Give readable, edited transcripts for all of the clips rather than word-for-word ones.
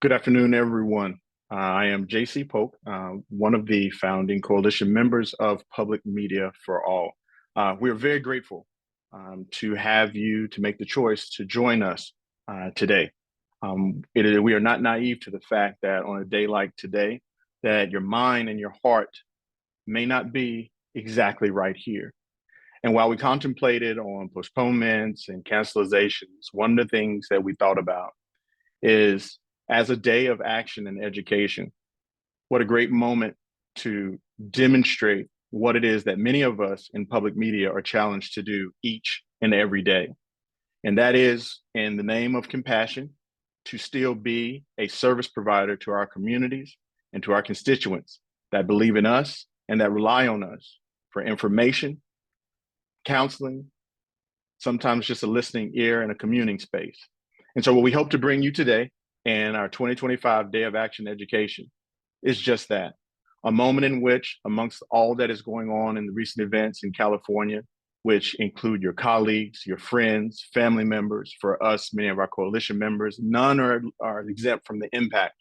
Good afternoon, everyone. I am JC Polk, one of the founding coalition members of Public Media for All. We are very grateful to have you to make the choice to join us today. We are not naive to the fact that on a day like today, that your mind and your heart may not be exactly right here. And while we contemplated on postponements and cancelizations, one of the things that we thought about is as a day of action and education, what a great moment to demonstrate what it is that many of us in public media are challenged to do each and every day. And that is, in the name of compassion, to still be a service provider to our communities and to our constituents that believe in us and that rely on us for information, counseling, sometimes just a listening ear and a communing space. And so what we hope to bring you today in our 2025 Day of Action Education is just that, a moment in which, amongst all that is going on in the recent events in California, which include your colleagues, your friends, family members, for us, many of our coalition members, none are exempt from the impact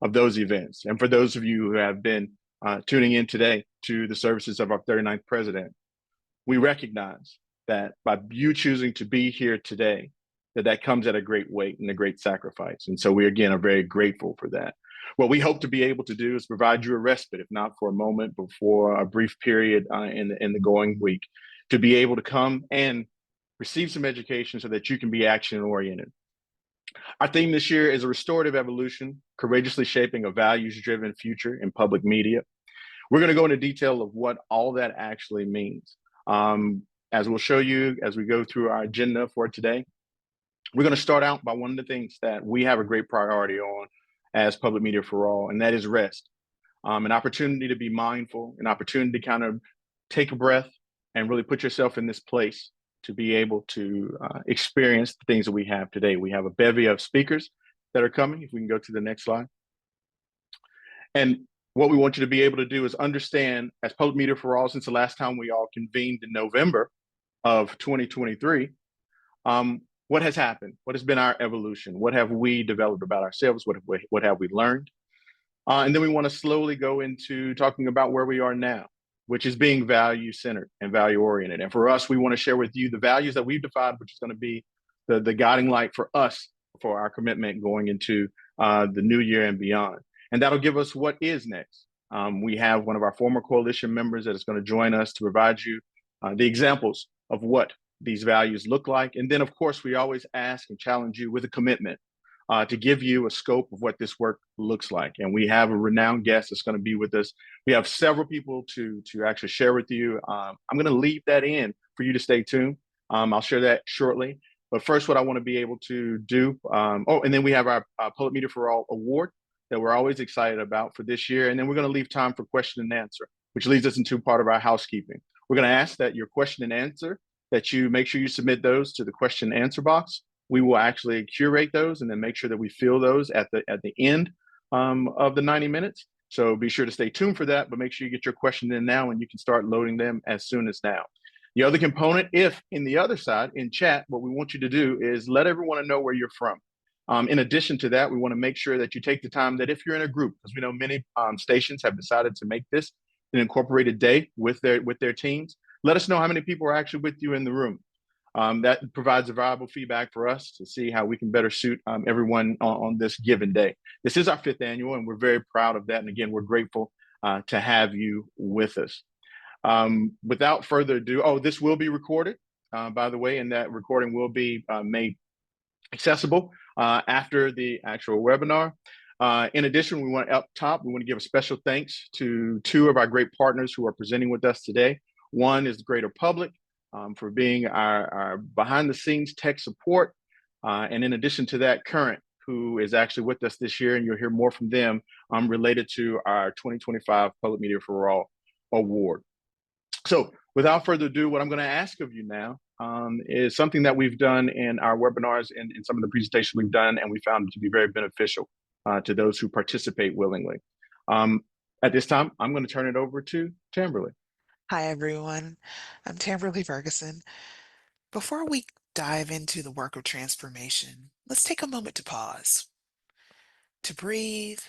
of those events. And for those of you who have been tuning in today to the services of our 39th president, we recognize that by you choosing to be here today, that comes at a great weight and a great sacrifice. And so we, again, are very grateful for that. What we hope to be able to do is provide you a respite, if not for a moment, but for a brief period in the going week, to be able to come and receive some education so that you can be action-oriented. Our theme this year is a restorative evolution, courageously shaping a values-driven future in public media. We're going to go into detail of what all that actually means. As we'll show you as we go through our agenda for today, we're going to start out by one of the things that we have a great priority on as Public Media for All, and that is rest. An opportunity to be mindful, an opportunity to kind of take a breath and really put yourself in this place to be able to experience the things that we have today. We have a bevy of speakers that are coming. If we can go to the next slide. And what we want you to be able to do is understand, as Public Media for All, since the last time we all convened in November of 2023, what has happened? What has been our evolution? What have we developed about ourselves? What have we learned? And then we want to slowly go into talking about where we are now, which is being value-centered and value-oriented. And for us, we want to share with you the values that we've defined, which is going to be the guiding light for us for our commitment going into the new year and beyond. And that'll give us what is next. We have one of our former coalition members that is going to join us to provide you the examples of what these values look like. And then, of course, we always ask and challenge you with a commitment to give you a scope of what this work looks like. And we have a renowned guest that's going to be with us. We have several people to actually share with you. I'm going to leave that in for you to stay tuned. I'll share that shortly. But first, what I want to be able to do, and then we have our Public Media for All award that we're always excited about for this year. And then we're going to leave time for question and answer, which leads us into part of our housekeeping. We're going to ask that your question and answer, that you make sure you submit those to the question and answer box. We will actually curate those and then make sure that we fill those at the end of the 90 minutes. So be sure to stay tuned for that, but make sure you get your question in now and you can start loading them as soon as now. The other component, if in the other side, in chat, what we want you to do is let everyone know where you're from. In addition to that, we want to make sure that you take the time that if you're in a group, because we know many stations have decided to make this an incorporated day with their teams, let us know how many people are actually with you in the room. That provides a valuable feedback for us to see how we can better suit everyone on this given day. This is our 5th annual, and we're very proud of that. And again, we're grateful to have you with us. Without further ado, this will be recorded, by the way, and that recording will be made accessible after the actual webinar. In addition, we want to give a special thanks to 2 of our great partners who are presenting with us today. One is the Greater Public for being our behind the scenes tech support. And in addition to that, Current, who is actually with us this year, and you'll hear more from them related to our 2025 Public Media for All Award. So without further ado, what I'm going to ask of you now is something that we've done in our webinars and in some of the presentations we've done, and we found it to be very beneficial to those who participate willingly. At this time, I'm going to turn it over to Tamberly. Hi, everyone. I'm Tamberly Ferguson. Before we dive into the work of transformation, let's take a moment to pause. to breathe,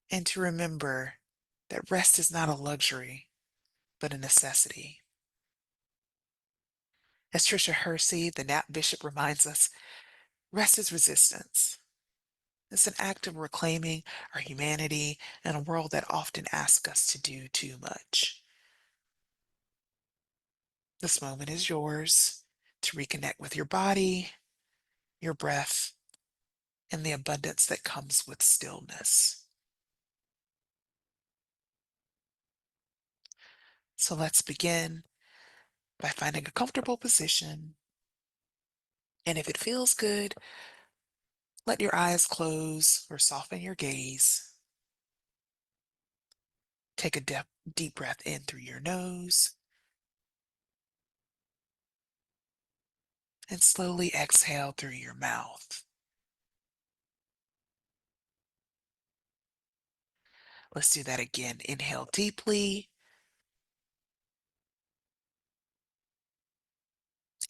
and to remember that rest is not a luxury, but a necessity. As Trisha Hersey, the Nap Bishop, reminds us, rest is resistance. It's an act of reclaiming our humanity in a world that often asks us to do too much. This moment is yours to reconnect with your body, your breath, and the abundance that comes with stillness. So let's begin by finding a comfortable position. And if it feels good, let your eyes close or soften your gaze. Take a deep breath in through your nose and slowly exhale through your mouth. Let's do that again. Inhale deeply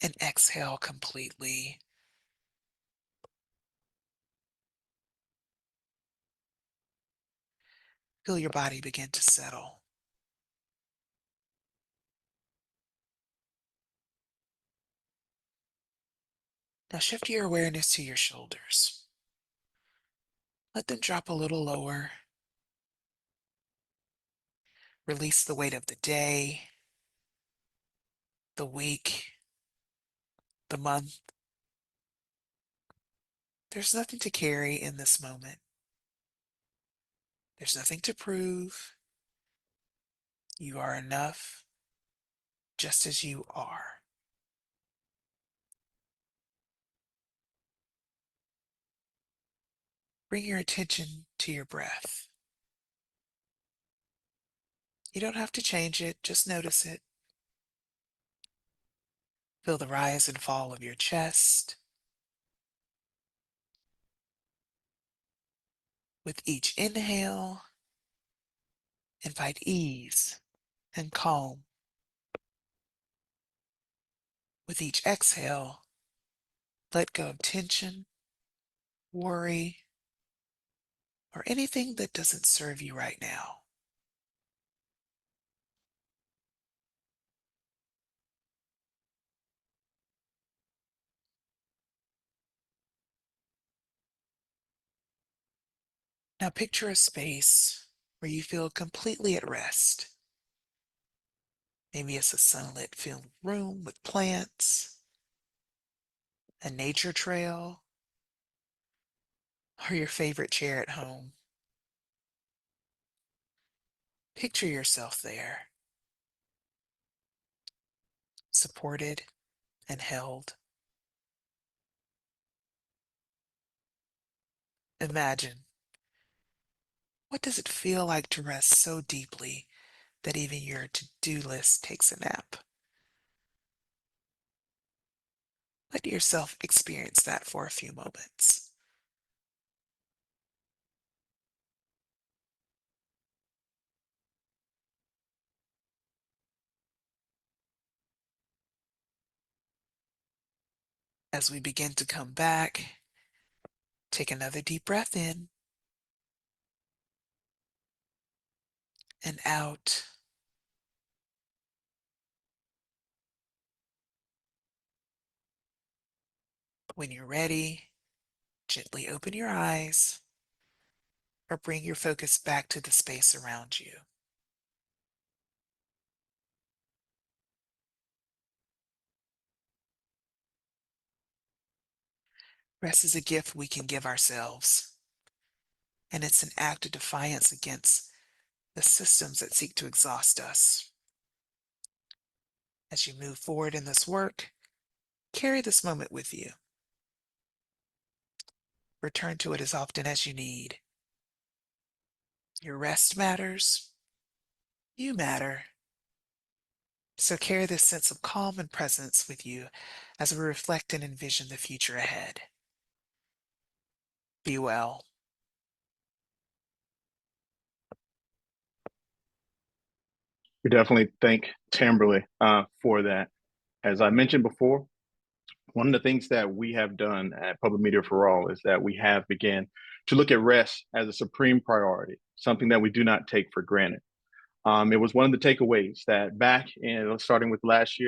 and exhale completely. Feel your body begin to settle. Now shift your awareness to your shoulders. Let them drop a little lower. Release the weight of the day, the week, the month. There's nothing to carry in this moment. There's nothing to prove. You are enough just as you are. Bring your attention to your breath. You don't have to change it, just notice it. Feel the rise and fall of your chest. With each inhale, invite ease and calm. With each exhale, let go of tension, worry, or anything that doesn't serve you right now. Now picture a space where you feel completely at rest. Maybe it's a sunlit filled room with plants, a nature trail, or your favorite chair at home. Picture yourself there, supported and held. Imagine, what does it feel like to rest so deeply that even your to-do list takes a nap? Let yourself experience that for a few moments. As we begin to come back, take another deep breath in and out. When you're ready, gently open your eyes or bring your focus back to the space around you. Rest is a gift we can give ourselves, and it's an act of defiance against the systems that seek to exhaust us. As you move forward in this work, carry this moment with you. Return to it as often as you need. Your rest matters. You matter. So carry this sense of calm and presence with you as we reflect and envision the future ahead. Be well. We definitely thank Tamberly for that. As I mentioned before, one of the things that we have done at Public Media for All is that we have began to look at rest as a supreme priority, something that we do not take for granted. It was one of the takeaways that back in, starting with last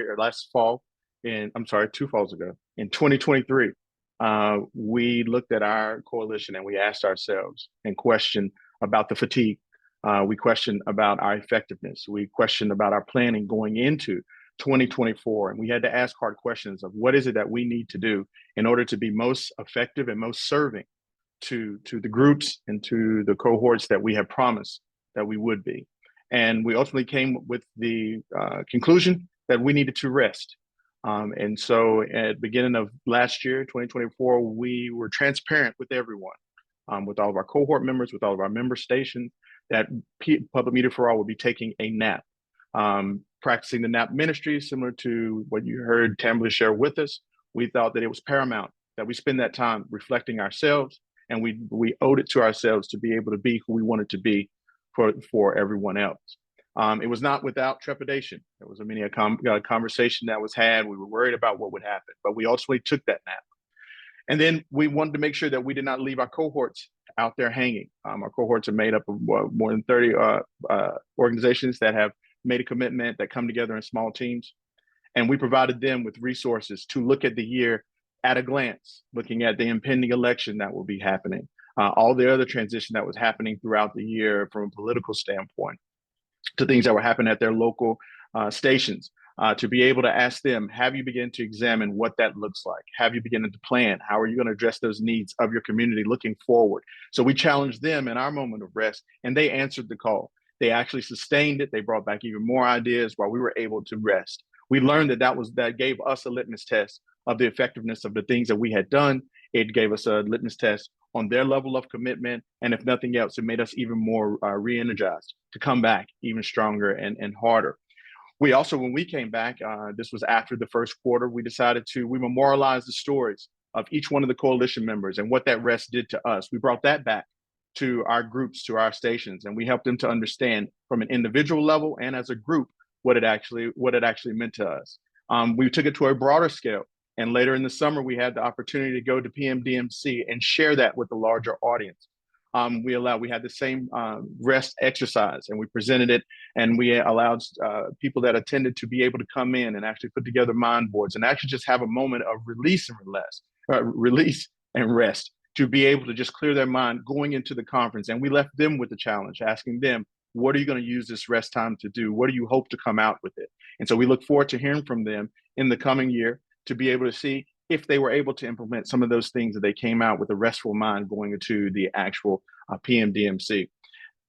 fall, I'm sorry, 2 falls ago, in 2023, we looked at our coalition and we asked ourselves and questioned about the fatigue. We questioned about our effectiveness. We questioned about our planning going into 2024. And we had to ask hard questions of what is it that we need to do in order to be most effective and most serving to the groups and to the cohorts that we have promised that we would be. And we ultimately came with the conclusion that we needed to rest. And so at the beginning of last year, 2024, we were transparent with everyone, with all of our cohort members, with all of our member stations, that Public Media for All would be taking a nap, practicing the nap ministry, similar to what you heard Tamla share with us. We thought that it was paramount that we spend that time reflecting ourselves, and we owed it to ourselves to be able to be who we wanted to be for everyone else. It was not without trepidation. There was a conversation that was had. We were worried about what would happen, but we ultimately took that nap. And then we wanted to make sure that we did not leave our cohorts out there hanging. Our cohorts are made up of more than 30 organizations that have made a commitment, that come together in small teams. And we provided them with resources to look at the year at a glance, looking at the impending election that will be happening, all the other transition that was happening throughout the year from a political standpoint, to things that were happening at their local stations, to be able to ask them, have you begun to examine what that looks like? Have you begun to plan? How are you going to address those needs of your community looking forward? So we challenged them in our moment of rest, and they answered the call. They actually sustained it. They brought back even more ideas while we were able to rest. We learned that gave us a litmus test of the effectiveness of the things that we had done. It gave us a litmus test on their level of commitment. And if nothing else, it made us even more re-energized to come back even stronger and harder. We also, when we came back, this was after the first quarter, we memorialized the stories of each one of the coalition members and what that rest did to us. We brought that back to our groups, to our stations, and we helped them to understand from an individual level and as a group what it actually meant to us. We took it to a broader scale. And later in the summer, we had the opportunity to go to PMDMC and share that with the larger audience. We had the same rest exercise, and we presented it, and we allowed people that attended to be able to come in and actually put together mind boards and actually just have a moment of release and rest to be able to just clear their mind going into the conference. And we left them with the challenge, asking them, what are you going to use this rest time to do? What do you hope to come out with it? And so we look forward to hearing from them in the coming year to be able to see if they were able to implement some of those things that they came out with a restful mind going into the actual PMDMC.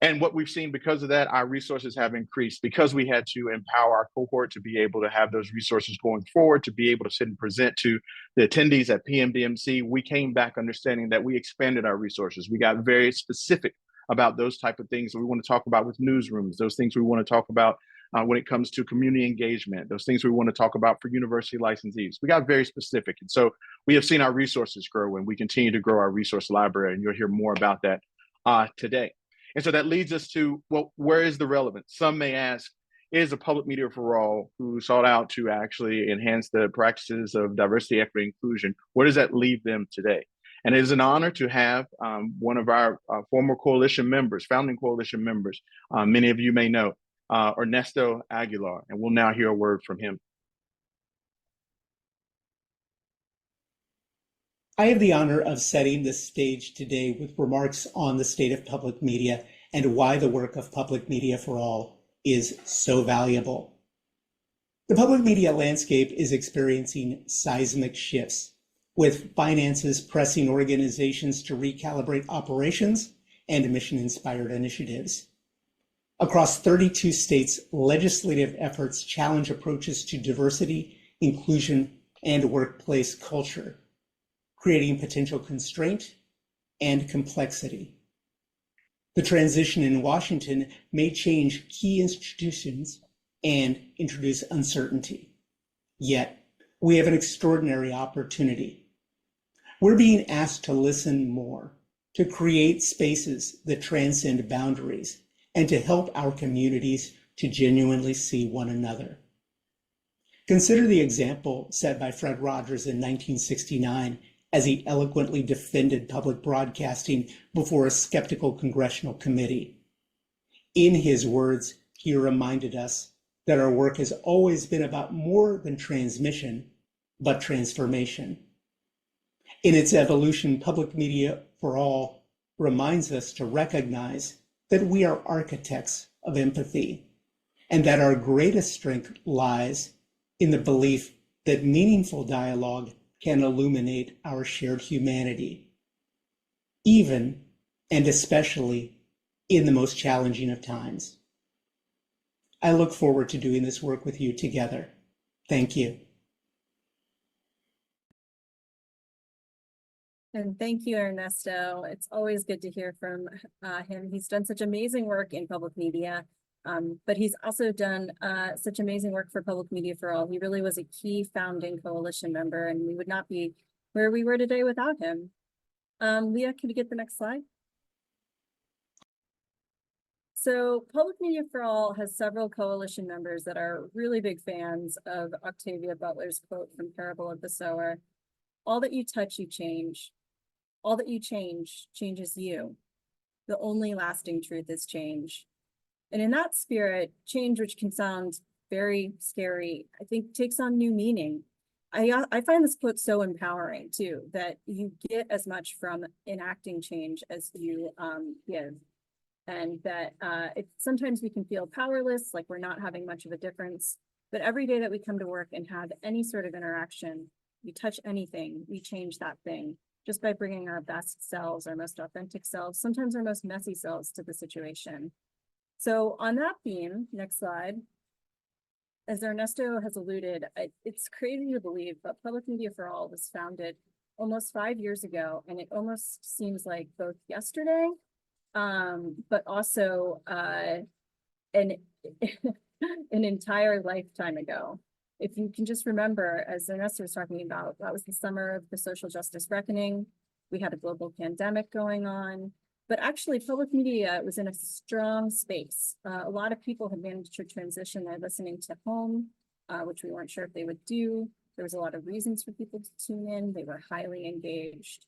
And what we've seen because of that, our resources have increased because we had to empower our cohort to be able to have those resources going forward, to be able to sit and present to the attendees at PMDMC. We came back understanding that we expanded our resources. We got very specific about those type of things that we want to talk about with newsrooms, those things we want to talk about when it comes to community engagement, those things we want to talk about for university licensees. We got very specific. And so we have seen our resources grow, and we continue to grow our resource library, and you'll hear more about that today. And so that leads us to, well, where is the relevance? Some may ask, is a Public Media for All who sought out to actually enhance the practices of diversity, equity, inclusion, where does that leave them today? And it is an honor to have one of our former coalition members, founding coalition members, many of you may know, Ernesto Aguilar, and we'll now hear a word from him. I have the honor of setting the stage today with remarks on the state of public media and why the work of Public Media for All is so valuable. The public media landscape is experiencing seismic shifts, with finances pressing organizations to recalibrate operations and mission-inspired initiatives. Across 32 states, legislative efforts challenge approaches to diversity, inclusion, and workplace culture, creating potential constraint and complexity. The transition in Washington may change key institutions and introduce uncertainty. Yet, we have an extraordinary opportunity. We're being asked to listen more, to create spaces that transcend boundaries, and to help our communities to genuinely see one another. Consider the example set by Fred Rogers in 1969 as he eloquently defended public broadcasting before a skeptical congressional committee. In his words, he reminded us that our work has always been about more than transmission, but transformation. In its evolution, Public Media for All reminds us to recognize that we are architects of empathy, and that our greatest strength lies in the belief that meaningful dialogue can illuminate our shared humanity, even and especially in the most challenging of times. I look forward to doing this work with you together. Thank you. And thank you, Ernesto. It's always good to hear from him. He's done such amazing work in public media, but he's also done such amazing work for Public Media for All. He really was a key founding coalition member, and we would not be where we were today without him. Leah, can we get the next slide? So Public Media for All has several coalition members that are really big fans of Octavia Butler's quote from Parable of the Sower. All that you touch, you change. All that you change, changes you. The only lasting truth is change. And in that spirit, change, which can sound very scary, I think takes on new meaning. I find this quote so empowering too, that you get as much from enacting change as you give. And that sometimes we can feel powerless, like we're not having much of a difference. But every day that we come to work and have any sort of interaction, we touch anything, we change that thing just by bringing our best selves, our most authentic selves, sometimes our most messy selves to the situation. So on that theme, next slide, as Ernesto has alluded, it's crazy to believe, but Public Media for All was founded almost 5 years ago, and it almost seems like both yesterday, but also an entire lifetime ago. If you can just remember, as Ernesto was talking about, that was the summer of the social justice reckoning. We had a global pandemic going on, but actually public media was in a strong space. A lot of people had managed to transition their listening to home, which we weren't sure if they would do. There was a lot of reasons for people to tune in. They were highly engaged.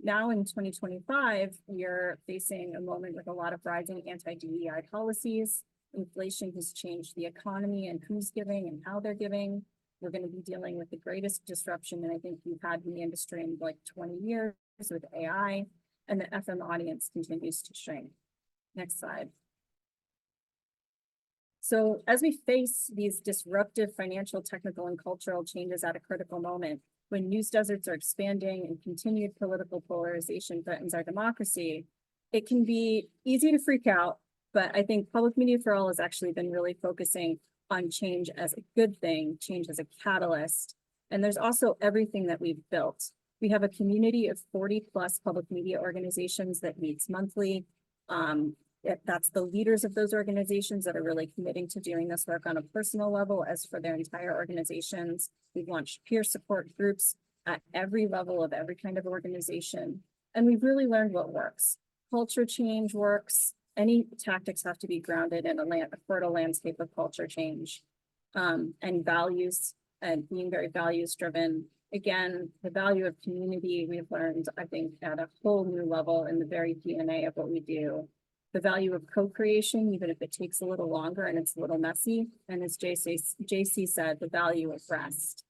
Now in 2025, we are facing a moment with a lot of rising anti-DEI policies. Inflation has changed the economy and who's giving and how they're giving. We're going to be dealing with the greatest disruption that I think we've had in the industry in like 20 years with AI, and the FM audience continues to shrink. Next slide. So as we face these disruptive financial, technical, and cultural changes at a critical moment, when news deserts are expanding and continued political polarization threatens our democracy, it can be easy to freak out. But I think Public Media for All has actually been really focusing on change as a good thing, change as a catalyst. And there's also everything that we've built. We have a community of 40+ public media organizations that meets monthly. That's the leaders of those organizations that are really committing to doing this work on a personal level as for their entire organizations. We've launched peer support groups at every level of every kind of organization. And we've really learned what works. Culture change works. Any tactics have to be grounded in a fertile landscape of culture change, and values, and being very values driven. Again, the value of community we've learned, I think, at a whole new level in the very DNA of what we do. The value of co-creation, even if it takes a little longer and it's a little messy. And as JC said, the value of rest.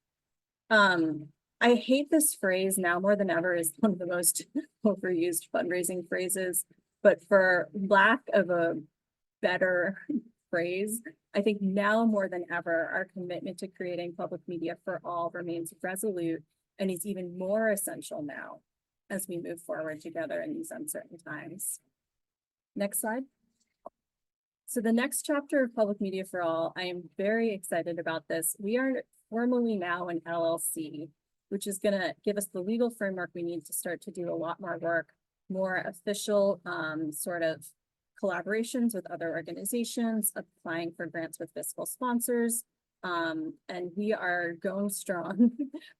I hate this phrase now more than ever, is one of the most overused fundraising phrases. But for lack of a better phrase, I think now more than ever, our commitment to creating public media for all remains resolute and is even more essential now as we move forward together in these uncertain times. Next slide. So the next chapter of Public Media for All, I am very excited about this. We are formally now an LLC, which is going to give us the legal framework we need to start to do a lot more work, more official sort of collaborations with other organizations, applying for grants with fiscal sponsors, and we are going strong.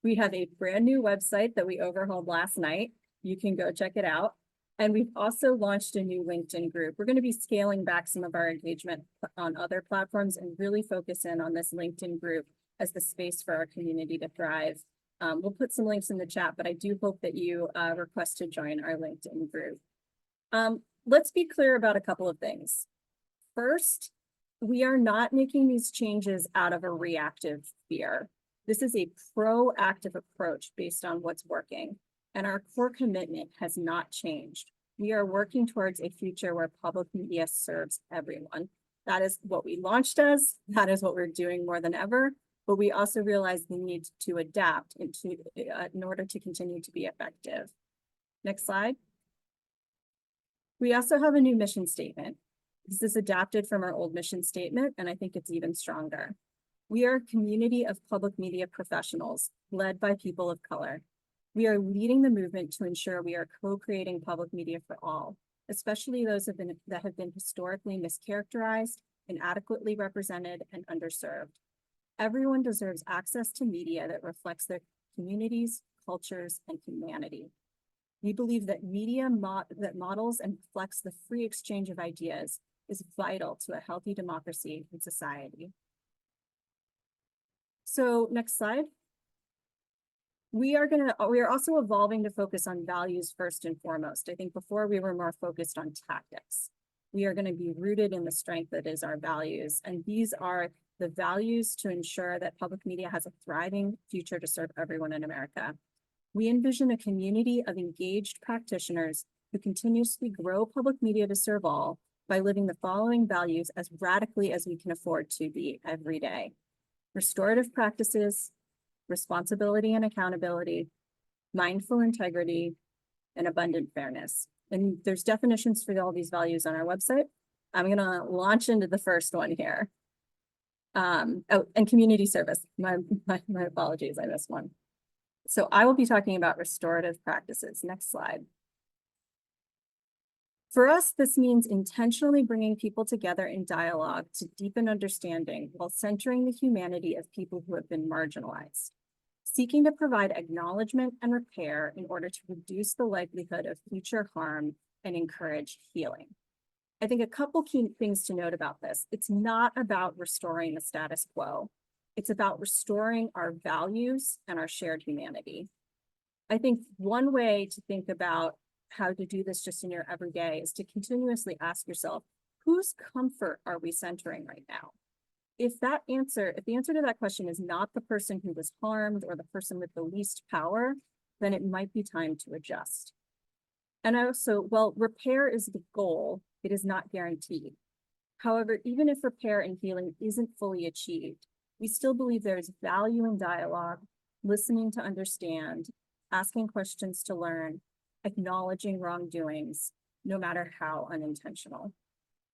We have a brand new website that we overhauled last night. You can go check it out. And we've also launched a new LinkedIn group. We're going to be scaling back some of our engagement on other platforms and really focus in on this LinkedIn group as the space for our community to thrive. We'll put some links in the chat, but I do hope that you request to join our LinkedIn group. Let's be clear about a couple of things. First, we are not making these changes out of a reactive fear. This is a proactive approach based on what's working, and our core commitment has not changed. We are working towards a future where public media serves everyone. That is what we launched as, that is what we're doing more than ever, but we also realize the need to adapt in order to continue to be effective. Next slide. We also have a new mission statement. This is adapted from our old mission statement, and I think it's even stronger. We are a community of public media professionals led by people of color. We are leading the movement to ensure we are co-creating public media for all, especially those that have been historically mischaracterized, inadequately represented, and underserved. Everyone deserves access to media that reflects their communities, cultures, and humanity. We believe that media that models and reflects the free exchange of ideas is vital to a healthy democracy and society. So next slide. We are also evolving to focus on values first and foremost. I think before we were more focused on tactics. We are going to be rooted in the strength that is our values. And these are the values to ensure that public media has a thriving future to serve everyone in America. We envision a community of engaged practitioners who continuously grow public media to serve all by living the following values as radically as we can afford to be every day. Restorative practices, responsibility and accountability, mindful integrity, and abundant fairness. And there's definitions for all these values on our website. I'm going to launch into the first one here. And community service. My apologies, I missed one. So I will be talking about restorative practices. Next slide. For us, this means intentionally bringing people together in dialogue to deepen understanding while centering the humanity of people who have been marginalized, seeking to provide acknowledgement and repair in order to reduce the likelihood of future harm and encourage healing. I think a couple key things to note about this. It's not about restoring the status quo. It's about restoring our values and our shared humanity. I think one way to think about how to do this just in your everyday is to continuously ask yourself, whose comfort are we centering right now? If the answer to that question is not the person who was harmed or the person with the least power, then it might be time to adjust. And also, while repair is the goal, it is not guaranteed. However, even if repair and healing isn't fully achieved, we still believe there is value in dialogue, listening to understand, asking questions to learn, acknowledging wrongdoings, no matter how unintentional.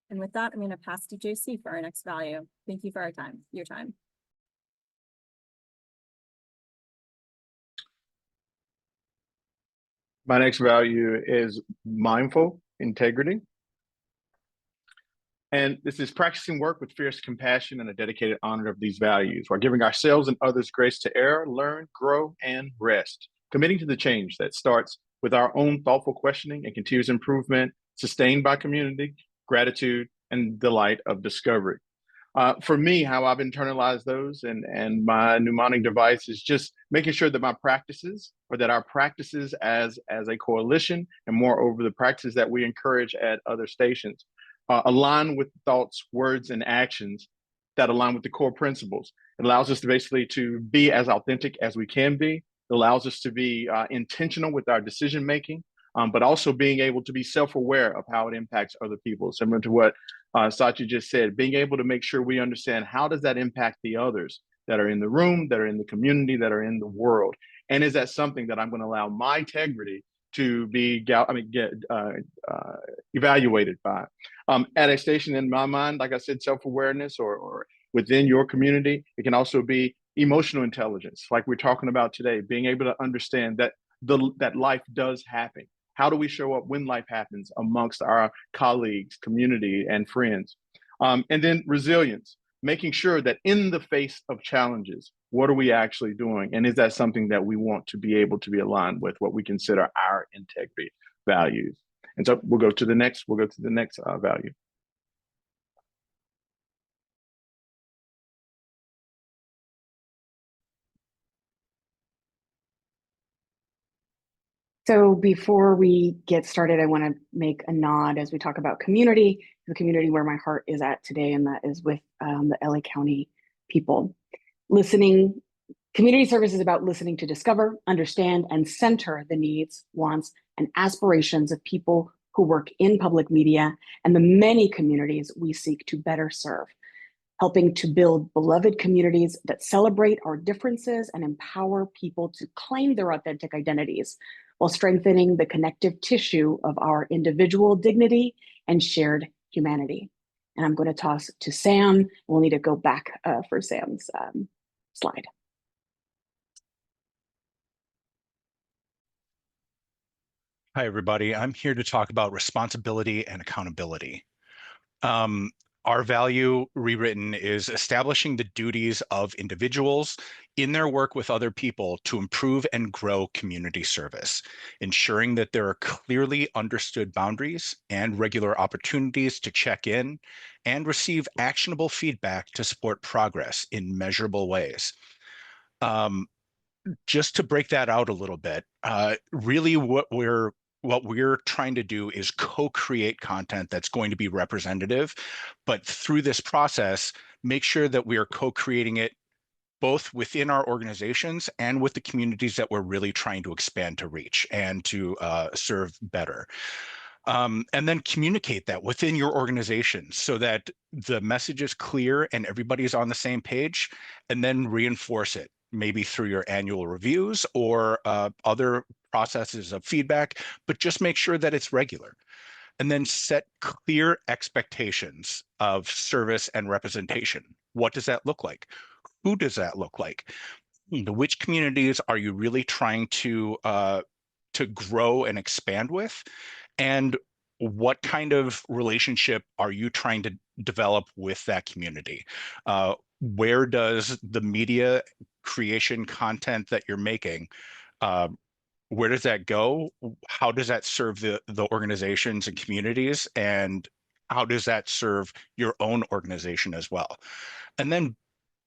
And with that, I'm going to pass to JC for our next value. Thank you for your time. My next value is mindful integrity. And this is practicing work with fierce compassion and a dedicated honor of these values, while giving ourselves and others grace to err, learn, grow, and rest. Committing to the change that starts with our own thoughtful questioning and continuous improvement, sustained by community, gratitude, and delight of discovery. For me, how I've internalized those and my mnemonic device is just making sure that my practices, or that our practices as a coalition, and moreover the practices that we encourage at other stations, align with thoughts, words, and actions that align with the core principles. It allows us to basically to be as authentic as we can be. It allows us to be intentional with our decision making, but also being able to be self-aware of how it impacts other people. Similar to what Sachi just said, being able to make sure we understand how does that impact the others that are in the room, that are in the community, that are in the world. And is that something that I'm going to allow my integrity to be evaluated by? Adaptation, in my mind, like I said, self-awareness or within your community, it can also be emotional intelligence, like we're talking about today, being able to understand that that life does happen. How do we show up when life happens amongst our colleagues, community, and friends? And then resilience, making sure that in the face of challenges, what are we actually doing? And is that something that we want to be able to be aligned with what we consider our integrity values? And so we'll go to the next value. So before we get started, I want to make a nod as we talk about community, the community where my heart is at today, and that is with the LA County people. Listening, community service is about listening to discover, understand, and center the needs, wants, and aspirations of people who work in public media and the many communities we seek to better serve, helping to build beloved communities that celebrate our differences and empower people to claim their authentic identities, while strengthening the connective tissue of our individual dignity and shared humanity. And I'm going to toss to Sam. We'll need to go back for Sam's slide. Hi, everybody. I'm here to talk about responsibility and accountability. Our value rewritten is establishing the duties of individuals in their work with other people to improve and grow community service, ensuring that there are clearly understood boundaries and regular opportunities to check in and receive actionable feedback to support progress in measurable ways. Just to break that out a little bit, really what we're trying to do is co-create content that's going to be representative, but through this process, make sure that we are co-creating it both within our organizations and with the communities that we're really trying to expand to reach and to serve better. And then communicate that within your organization so that the message is clear and everybody's on the same page, and then reinforce it, maybe through your annual reviews or other processes of feedback, but just make sure that it's regular. And then set clear expectations of service and representation. What does that look like? Who does that look like? Which communities are you really trying to grow and expand with? And what kind of relationship are you trying to develop with that community? Where does the media creation content that you're making, where does that go? How does that serve the organizations and communities? And how does that serve your own organization as well? And then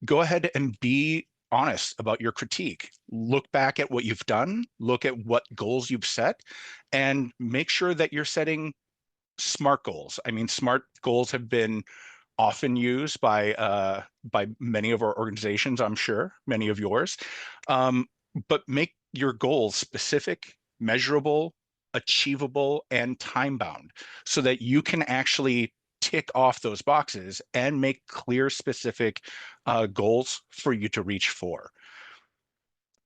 go ahead and be honest about your critique. Look back at what you've done, look at what goals you've set, and make sure that you're setting SMART goals. I mean, SMART goals have been often used by many of our organizations, I'm sure, many of yours. But make your goals specific, measurable, achievable, and time-bound so that you can actually tick off those boxes and make clear, specific goals for you to reach for.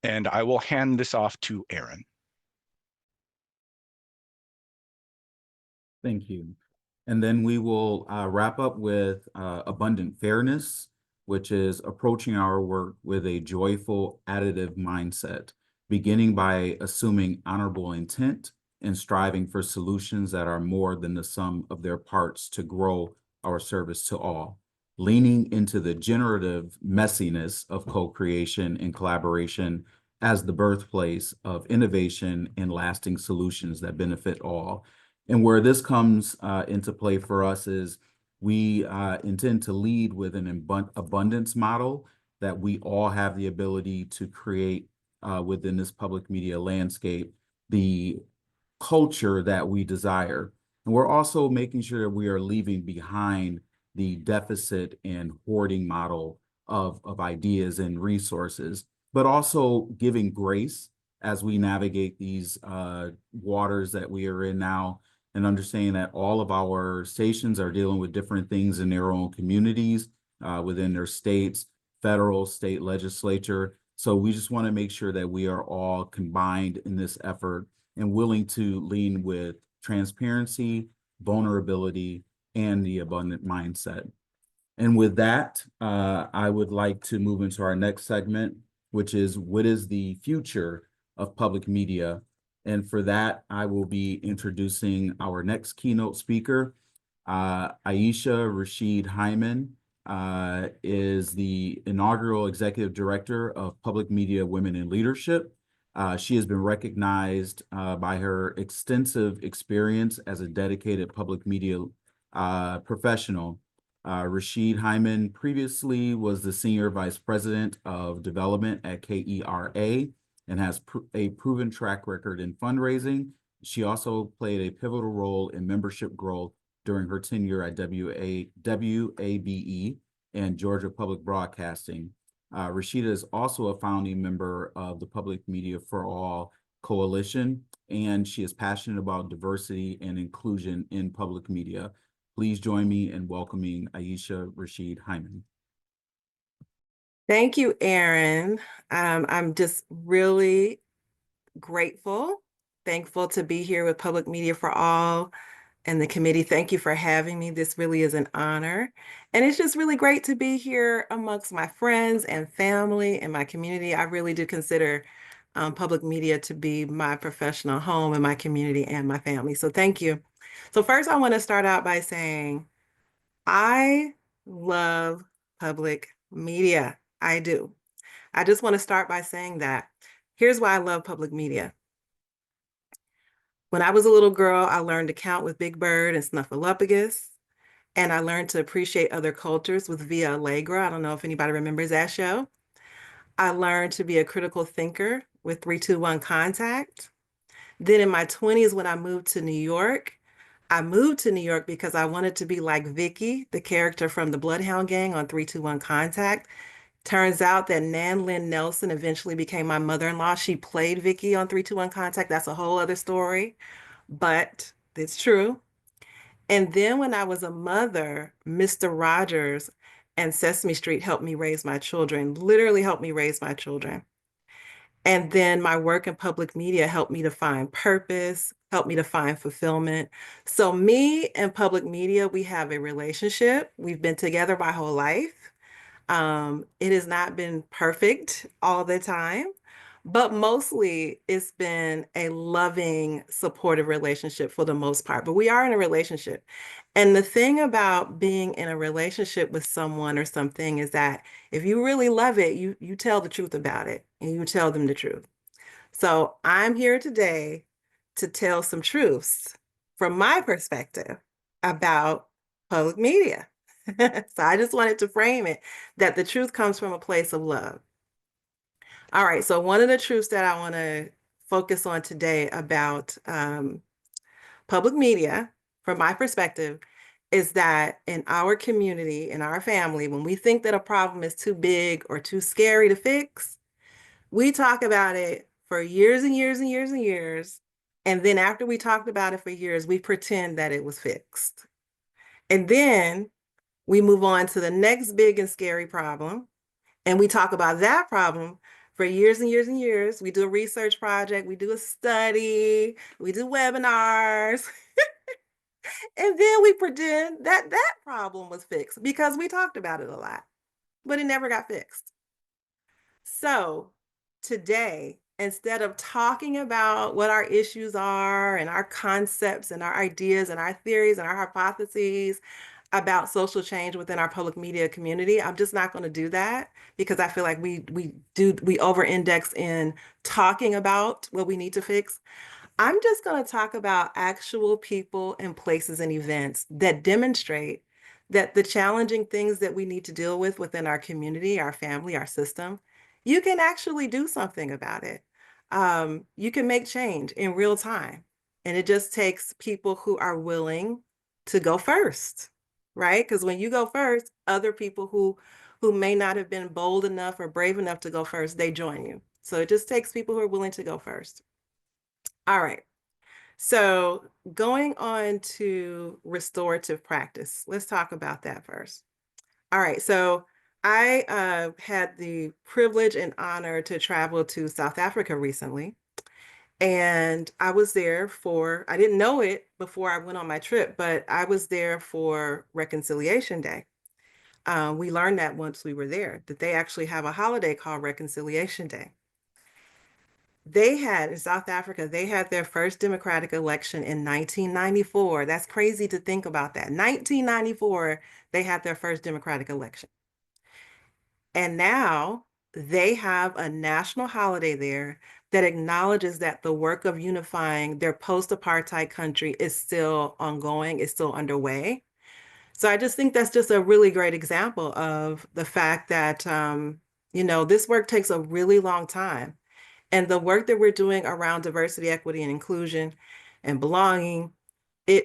And I will hand this off to Aaron. Thank you. And then we will wrap up with abundant fairness, which is approaching our work with a joyful, additive mindset, beginning by assuming honorable intent and striving for solutions that are more than the sum of their parts to grow our service to all, leaning into the generative messiness of co-creation and collaboration as the birthplace of innovation and lasting solutions that benefit all. And where this comes into play for us is we intend to lead with an abundance model that we all have the ability to create within this public media landscape, the culture that we desire. And we're also making sure that we are leaving behind the deficit and hoarding model of ideas and resources, but also giving grace as we navigate these waters that we are in now, and understanding that all of our stations are dealing with different things in their own communities, within their states, federal, state legislature. So we just want to make sure that we are all combined in this effort and willing to lean with transparency, vulnerability, and the abundant mindset. And with that, I would like to move into our next segment, which is what is the future of public media? And for that, I will be introducing our next keynote speaker. Aisha Rashid-Hyman is the inaugural Executive Director of Public Media Women in Leadership. She has been recognized by her extensive experience as a dedicated public media professional. Rashid-Hyman previously was the Senior Vice President of Development at KERA, and has a proven track record in fundraising. She also played a pivotal role in membership growth during her tenure at WABE and Georgia Public Broadcasting. Rashida is also a founding member of the Public Media for All Coalition, and she is passionate about diversity and inclusion in public media. Please join me in welcoming Aisha Rashid-Hyman. Thank you, Aaron. I'm just really grateful, thankful to be here with Public Media for All and the committee. Thank you for having me. This really is an honor. And it's just really great to be here amongst my friends and family and my community. I really do consider public media to be my professional home and my community and my family. So thank you. So first, I want to start out by saying I love public media. I do. I just want to start by saying that. Here's why I love public media. When I was a little girl, I learned to count with Big Bird and Snuffleupagus, and I learned to appreciate other cultures with Via Allegra. I don't know if anybody remembers that show. I learned to be a critical thinker with 321 Contact. Then in my 20s, when I moved to New York, I moved to New York because I wanted to be like Vicky, the character from the Bloodhound Gang on 321 Contact. Turns out that Nan Lynn Nelson eventually became my mother-in-law. She played Vicky on 321 Contact. That's a whole other story, but it's true. And then when I was a mother, Mr. Rogers and Sesame Street helped me raise my children, literally helped me raise my children. And then my work in public media helped me to find purpose, helped me to find fulfillment. So me and public media, we have a relationship. We've been together my whole life. It has not been perfect all the time, but mostly it's been a loving, supportive relationship for the most part. But we are in a relationship. And the thing about being in a relationship with someone or something is that if you really love it, you tell the truth about it and you tell them the truth. So I'm here today to tell some truths from my perspective about public media. So I just wanted to frame it that the truth comes from a place of love. All right, so one of the truths that I want to focus on today about public media, from my perspective, is that in our community, in our family, when we think that a problem is too big or too scary to fix, we talk about it for years and years and years and years. And then after we talked about it for years, we pretend that it was fixed. And then we move on to the next big and scary problem, and we talk about that problem for years and years and years. We do a research project, we do a study, we do webinars, and then we pretend that that problem was fixed because we talked about it a lot, but it never got fixed. So today, instead of talking about what our issues are and our concepts and our ideas and our theories and our hypotheses about social change within our public media community, I'm just not going to do that because I feel like we over-index in talking about what we need to fix. I'm just going to talk about actual people and places and events that demonstrate that the challenging things that we need to deal with within our community, our family, our system, you can actually do something about it. You can make change in real time. And it just takes people who are willing to go first, right? Because when you go first, other people who may not have been bold enough or brave enough to go first, they join you. So it just takes people who are willing to go first. All right. So going on to restorative practice, let's talk about that first. All right. So I had the privilege and honor to travel to South Africa recently. And I was there I didn't know it before I went on my trip, but I was there for Reconciliation Day. We learned that once we were there, that they actually have a holiday called Reconciliation Day. In South Africa, they had their first democratic election in 1994. That's crazy to think about that. 1994, they had their first democratic election. And now they have a national holiday there that acknowledges that the work of unifying their post-apartheid country is still ongoing, is still underway. So I just think that's just a really great example of the fact that, this work takes a really long time. And the work that we're doing around diversity, equity, and inclusion and belonging,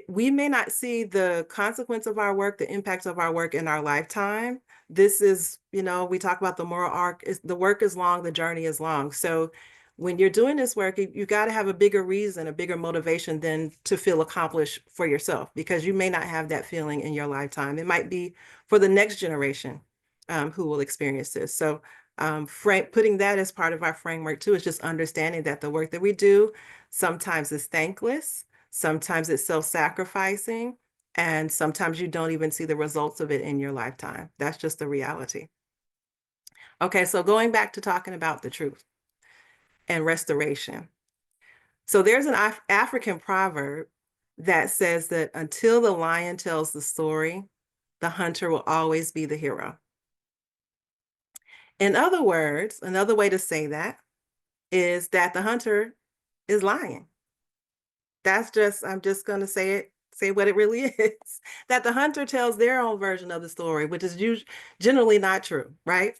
we may not see the consequence of our work, the impact of our work in our lifetime. This is, we talk about the moral arc, the work is long, the journey is long. So when you're doing this work, you got to have a bigger reason, a bigger motivation than to feel accomplished for yourself, because you may not have that feeling in your lifetime. It might be for the next generation who will experience this. So putting that as part of our framework too is just understanding that the work that we do sometimes is thankless. Sometimes it's self-sacrificing, and sometimes you don't even see the results of it in your lifetime. That's just the reality. Okay, so going back to talking about the truth and restoration. So there's an African proverb that says that until the lion tells the story, the hunter will always be the hero. In other words, another way to say that is that the hunter is lying. I'm just going to say what it really is, that the hunter tells their own version of the story, which is generally not true, right?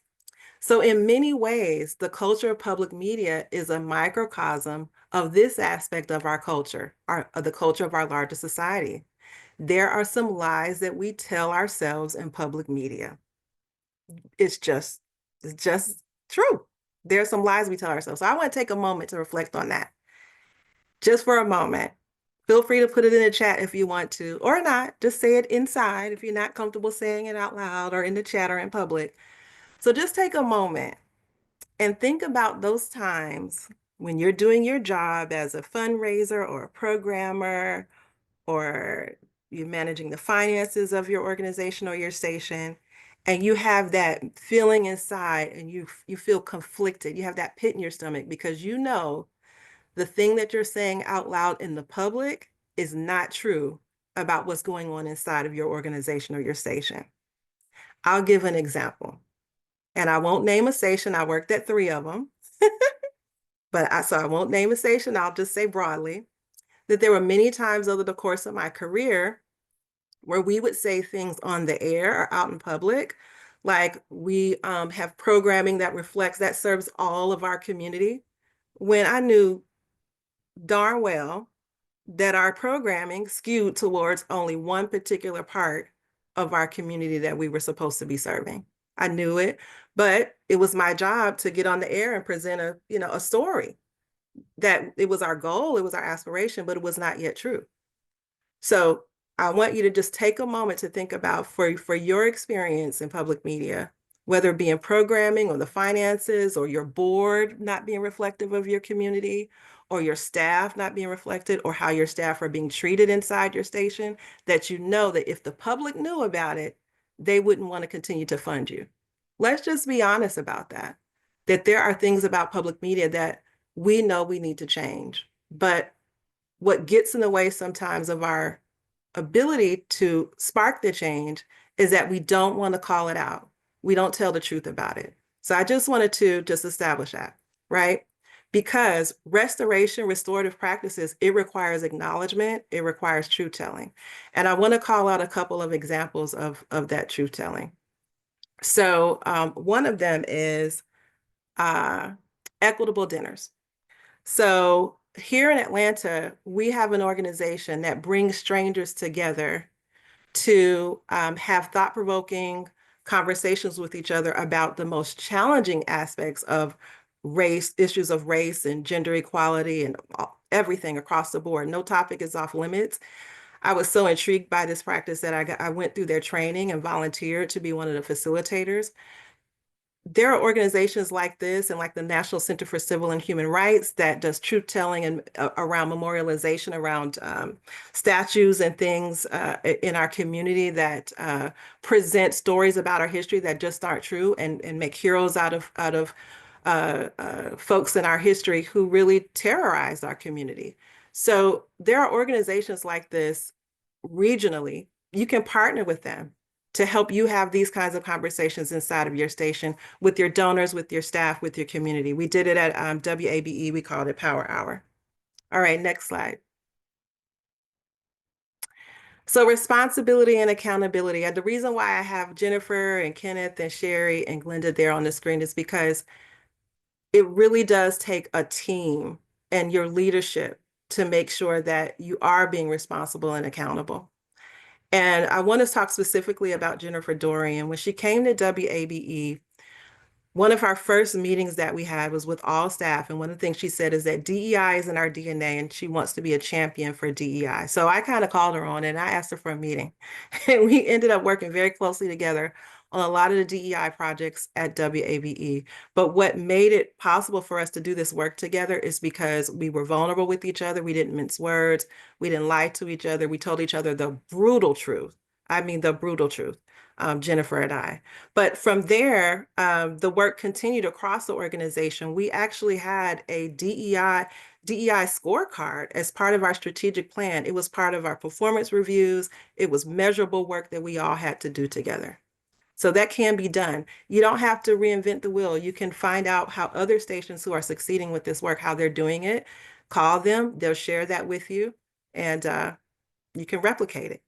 So in many ways, the culture of public media is a microcosm of this aspect of our culture, of the culture of our larger society. There are some lies that we tell ourselves in public media. It's just true. There are some lies we tell ourselves. So I want to take a moment to reflect on that. Just for a moment. Feel free to put it in the chat if you want to, or not. Just say it inside if you're not comfortable saying it out loud or in the chat or in public. So just take a moment and think about those times when you're doing your job as a fundraiser or a programmer, or you're managing the finances of your organization or your station, and you have that feeling inside and you feel conflicted. You have that pit in your stomach because you know the thing that you're saying out loud in the public is not true about what's going on inside of your organization or your station. I'll give an example, and I won't name a station. I worked at 3 of them, so I won't name a station. I'll just say broadly that there were many times over the course of my career where we would say things on the air or out in public, like we have programming that serves all of our community, when I knew darn well that our programming skewed towards only one particular part of our community that we were supposed to be serving. I knew it, but it was my job to get on the air and present a story that it was our goal, it was our aspiration, but it was not yet true. So I want you to just take a moment to think about for your experience in public media, whether it be in programming or the finances or your board not being reflective of your community, or your staff not being reflected, or how your staff are being treated inside your station, that you know that if the public knew about it, they wouldn't want to continue to fund you. Let's just be honest about that there are things about public media that we know we need to change. But what gets in the way sometimes of our ability to spark the change is that we don't want to call it out. We don't tell the truth about it. So I just wanted to just establish that, right? Because restorative practices, it requires acknowledgement, it requires truth telling. And I want to call out a couple of examples of that truth telling. So one of them is equitable dinners. So here in Atlanta, we have an organization that brings strangers together to have thought-provoking conversations with each other about the most challenging aspects of issues of race and gender equality and everything across the board. No topic is off limits. I was so intrigued by this practice that I went through their training and volunteered to be one of the facilitators. There are organizations like this and like the National Center for Civil and Human Rights that does truth telling and around memorialization, around statues and things in our community that present stories about our history that just aren't true, and make heroes out of folks in our history who really terrorized our community. So there are organizations like this regionally. You can partner with them to help you have these kinds of conversations inside of your station with your donors, with your staff, with your community. We did it at WABE, we called it Power Hour. All right, next slide. So responsibility and accountability. The reason why I have Jennifer and Kenneth and Sherry and Glenda there on the screen is because it really does take a team and your leadership to make sure that you are being responsible and accountable. And I want to talk specifically about Jennifer Dorian. When she came to WABE, one of our first meetings that we had was with all staff. And one of the things she said is that DEI is in our DNA and she wants to be a champion for DEI. So I kind of called her on it and I asked her for a meeting. And we ended up working very closely together on a lot of the DEI projects at WABE. But what made it possible for us to do this work together is because we were vulnerable with each other. We didn't mince words. We didn't lie to each other. We told each other the brutal truth. I mean, the brutal truth, Jennifer and I. But from there, the work continued across the organization. We actually had a DEI scorecard as part of our strategic plan. It was part of our performance reviews. It was measurable work that we all had to do together. So that can be done. You don't have to reinvent the wheel. You can find out how other stations who are succeeding with this work, how they're doing it. Call them, they'll share that with you, and you can replicate it.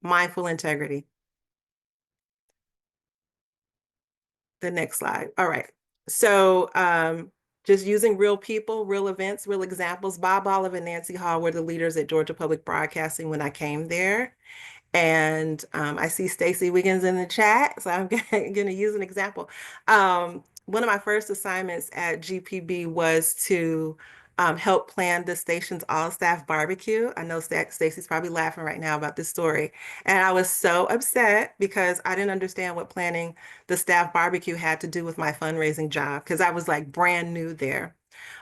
Mindful integrity. The next slide. All right. So just using real people, real events, real examples. Bob Olive and Nancy Hall were the leaders at Georgia Public Broadcasting when I came there. And I see Stacy Wiggins in the chat, so I'm going to use an example. One of my first assignments at GPB was to help plan the station's all-staff barbecue. I know Stacy's probably laughing right now about this story. And I was so upset because I didn't understand what planning the staff barbecue had to do with my fundraising job, because I was like brand new there.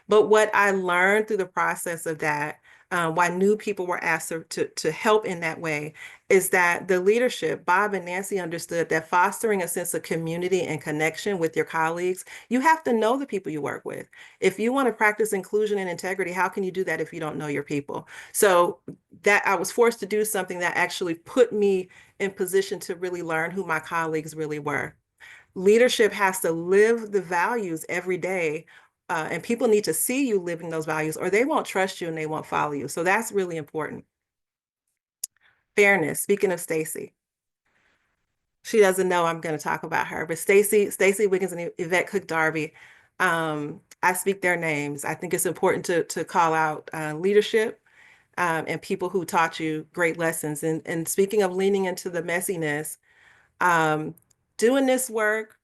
But what I learned through the process of that, why new people were asked to help in that way, is that the leadership, Bob and Nancy, understood that fostering a sense of community and connection with your colleagues, you have to know the people you work with. If you want to practice inclusion and integrity, how can you do that if you don't know your people? So that I was forced to do something that actually put me in position to really learn who my colleagues really were. Leadership has to live the values every day. And people need to see you living those values, or they won't trust you and they won't follow you. So that's really important. Fairness. Speaking of Stacy, she doesn't know I'm going to talk about her, but Stacy Wiggins and Yvette Cook Darby, I speak their names. I think it's important to call out leadership and people who taught you great lessons. And speaking of leaning into the messiness, doing this work,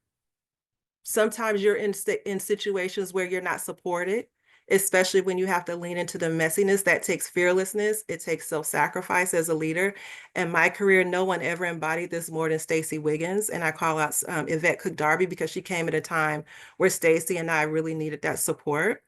sometimes you're in situations where you're not supported, especially when you have to lean into the messiness. That takes fearlessness. It takes self-sacrifice as a leader. In my career, no one ever embodied this more than Stacy Wiggins. And I call out Yvette Cook Darby because she came at a time where Stacy and I really needed that support.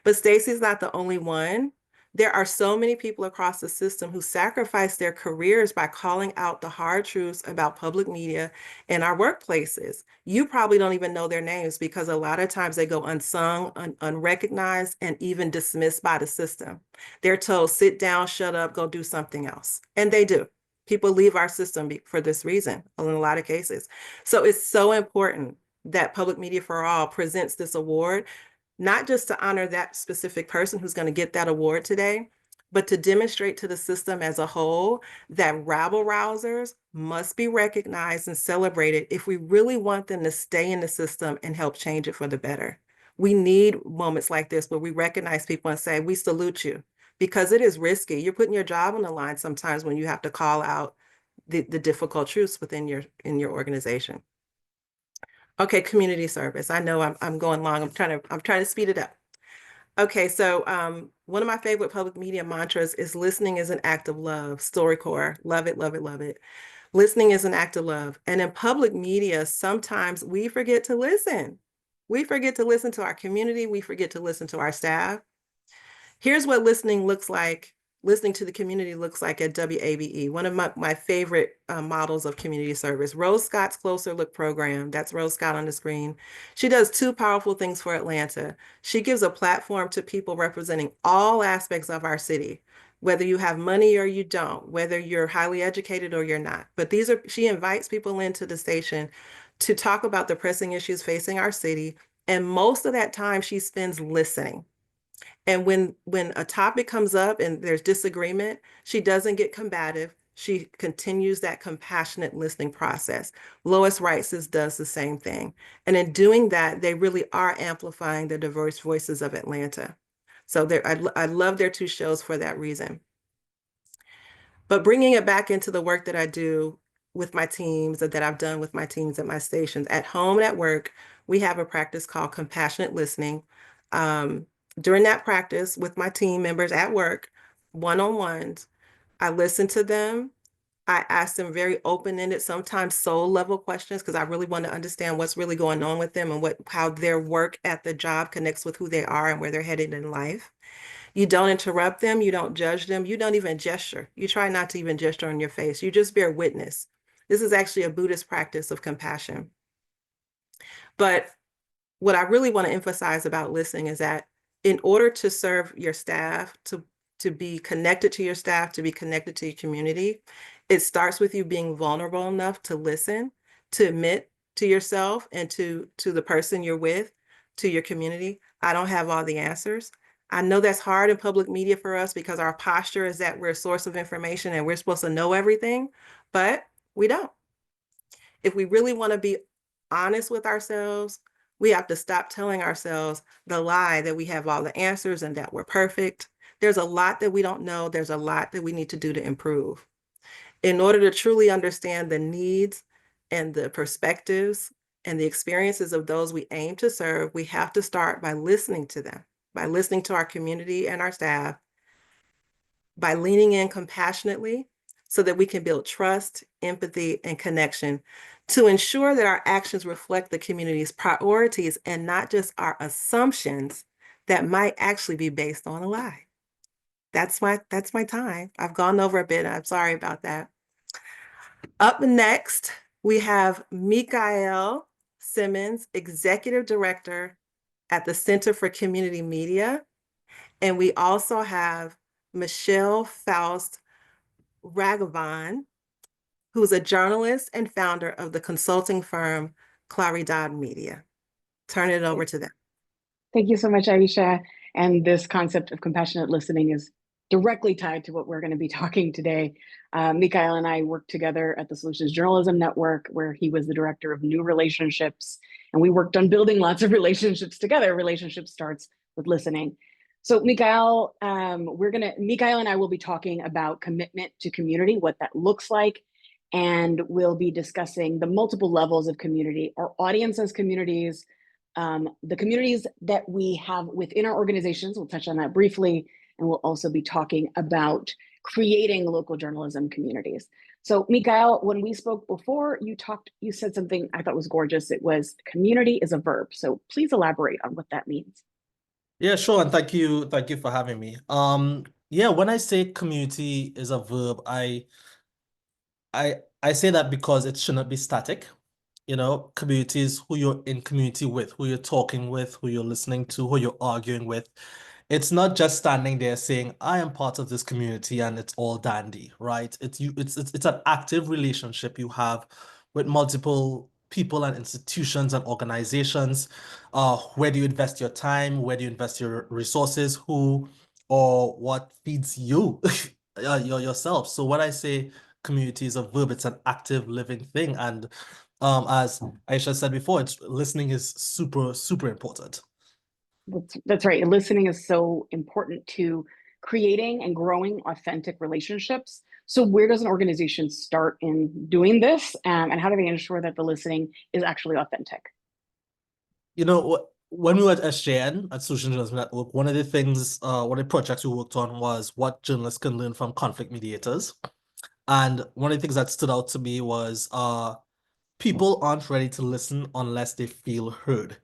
But Stacy's not the only one. There are so many people across the system who sacrifice their careers by calling out the hard truths about public media in our workplaces. You probably don't even know their names because a lot of times they go unsung, unrecognized, and even dismissed by the system. They're told, sit down, shut up, go do something else. And they do. People leave our system for this reason in a lot of cases. So it's so important that Public Media for All presents this award, not just to honor that specific person who's going to get that award today, but to demonstrate to the system as a whole that rabble rousers must be recognized and celebrated if we really want them to stay in the system and help change it for the better. We need moments like this where we recognize people and say, we salute you, because it is risky. You're putting your job on the line sometimes when you have to call out the difficult truths within your organization. Okay, community service. I know I'm going long. I'm trying to speed it up. Okay, so one of my favorite public media mantras is listening is an act of love. StoryCorps, love it, love it, love it. Listening is an act of love. And in public media, sometimes we forget to listen. We forget to listen to our community. We forget to listen to our staff. Here's what listening looks like. Listening to the community looks like at WABE, one of my favorite models of community service. Rose Scott's Closer Look program, that's Rose Scott on the screen. She does two powerful things for Atlanta. She gives a platform to people representing all aspects of our city, whether you have money or you don't, whether you're highly educated or you're not. But she invites people into the station to talk about the pressing issues facing our city. And most of that time she spends listening. And when a topic comes up and there's disagreement, she doesn't get combative. she continues that compassionate listening process. Lois Reitzes does the same thing. And in doing that, they really are amplifying the diverse voices of Atlanta. So I love their two shows for that reason. But bringing it back into the work that I do with my teams, that I've done with my teams at my stations, at home and at work, we have a practice called compassionate listening. During that practice with my team members at work, one-on-ones, I listen to them. I ask them very open-ended, sometimes soul level questions, because I really want to understand what's really going on with them and how their work at the job connects with who they are and where they're headed in life. You don't interrupt them. You don't judge them. You don't even gesture. You try not to even gesture on your face. You just bear witness. This is actually a Buddhist practice of compassion. But what I really want to emphasize about listening is that in order to serve your staff, to be connected to your staff, to be connected to your community, it starts with you being vulnerable enough to listen, to admit to yourself and to the person you're with, to your community, I don't have all the answers. I know that's hard in public media for us because our posture is that we're a source of information and we're supposed to know everything, but we don't. If we really want to be honest with ourselves, we have to stop telling ourselves the lie that we have all the answers and that we're perfect. There's a lot that we don't know. There's a lot that we need to do to improve. In order to truly understand the needs and the perspectives and the experiences of those we aim to serve, we have to start by listening to them, by listening to our community and our staff, by leaning in compassionately so that we can build trust, empathy, and connection to ensure that our actions reflect the community's priorities and not just our assumptions that might actually be based on a lie. That's my time. I've gone over a bit. I'm sorry about that. Up next, we have Mikael Simmons, Executive Director at the Center for Community Media. And we also have Michelle Faust Ragavan, who's a journalist and founder of the consulting firm Claridad Media. Turn it over to them. Thank you so much, Aisha. And this concept of compassionate listening is directly tied to what we're going to be talking today. Mikael and I worked together at the Solutions Journalism Network, where he was the director of new relationships. And we worked on building lots of relationships together. Relationship starts with listening. So Mikael and I will be talking about commitment to community, what that looks like. And we'll be discussing the multiple levels of community, our audience as communities, the communities that we have within our organizations. We'll touch on that briefly. And we'll also be talking about creating local journalism communities. So Mikael, when we spoke before, you said something I thought was gorgeous. It was community is a verb. So please elaborate on what that means. Yeah, sure. And thank you for having me. Yeah, when I say community is a verb, I say that because it shouldn't be static. You know, community is who you're in community with, who you're talking with, who you're listening to, who you're arguing with. It's not just standing there saying, I am part of this community and it's all dandy, right? It's an active relationship you have with multiple people and institutions and organizations. Where do you invest your time? Where do you invest your resources? Who or what feeds you yourself? So when I say community is a verb, it's an active living thing. And as Aisha said before, listening is super, super important. That's right. Listening is so important to creating and growing authentic relationships. So where does an organization start in doing this? And how do they ensure that the listening is actually authentic? You know, when we were at SJN, at Social Journalism Network, one of the projects we worked on was what journalists can learn from conflict mediators. And one of the things that stood out to me was people aren't ready to listen unless they feel heard.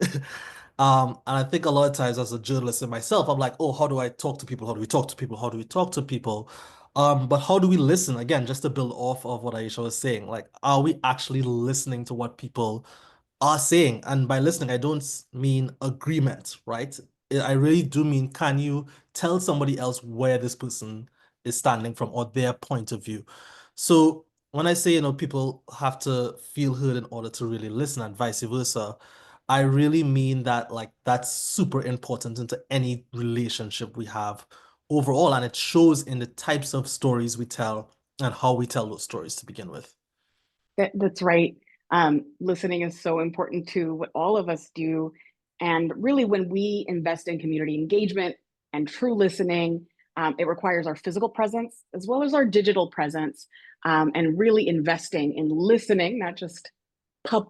And I think a lot of times as a journalist and myself, I'm like, oh, how do I talk to people? How do we talk to people? How do we talk to people? But how do we listen? Again, just to build off of what Aisha was saying, like, are we actually listening to what people are saying? And by listening, I don't mean agreement, right? I really do mean, can you tell somebody else where this person is standing from or their point of view? So when I say, people have to feel heard in order to really listen and vice versa, I really mean that that's super important into any relationship we have overall. And it shows in the types of stories we tell and how we tell those stories to begin with. That's right. Listening is so important to what all of us do. And really, when we invest in community engagement and true listening, it requires our physical presence as well as our digital presence, and really investing in listening, not just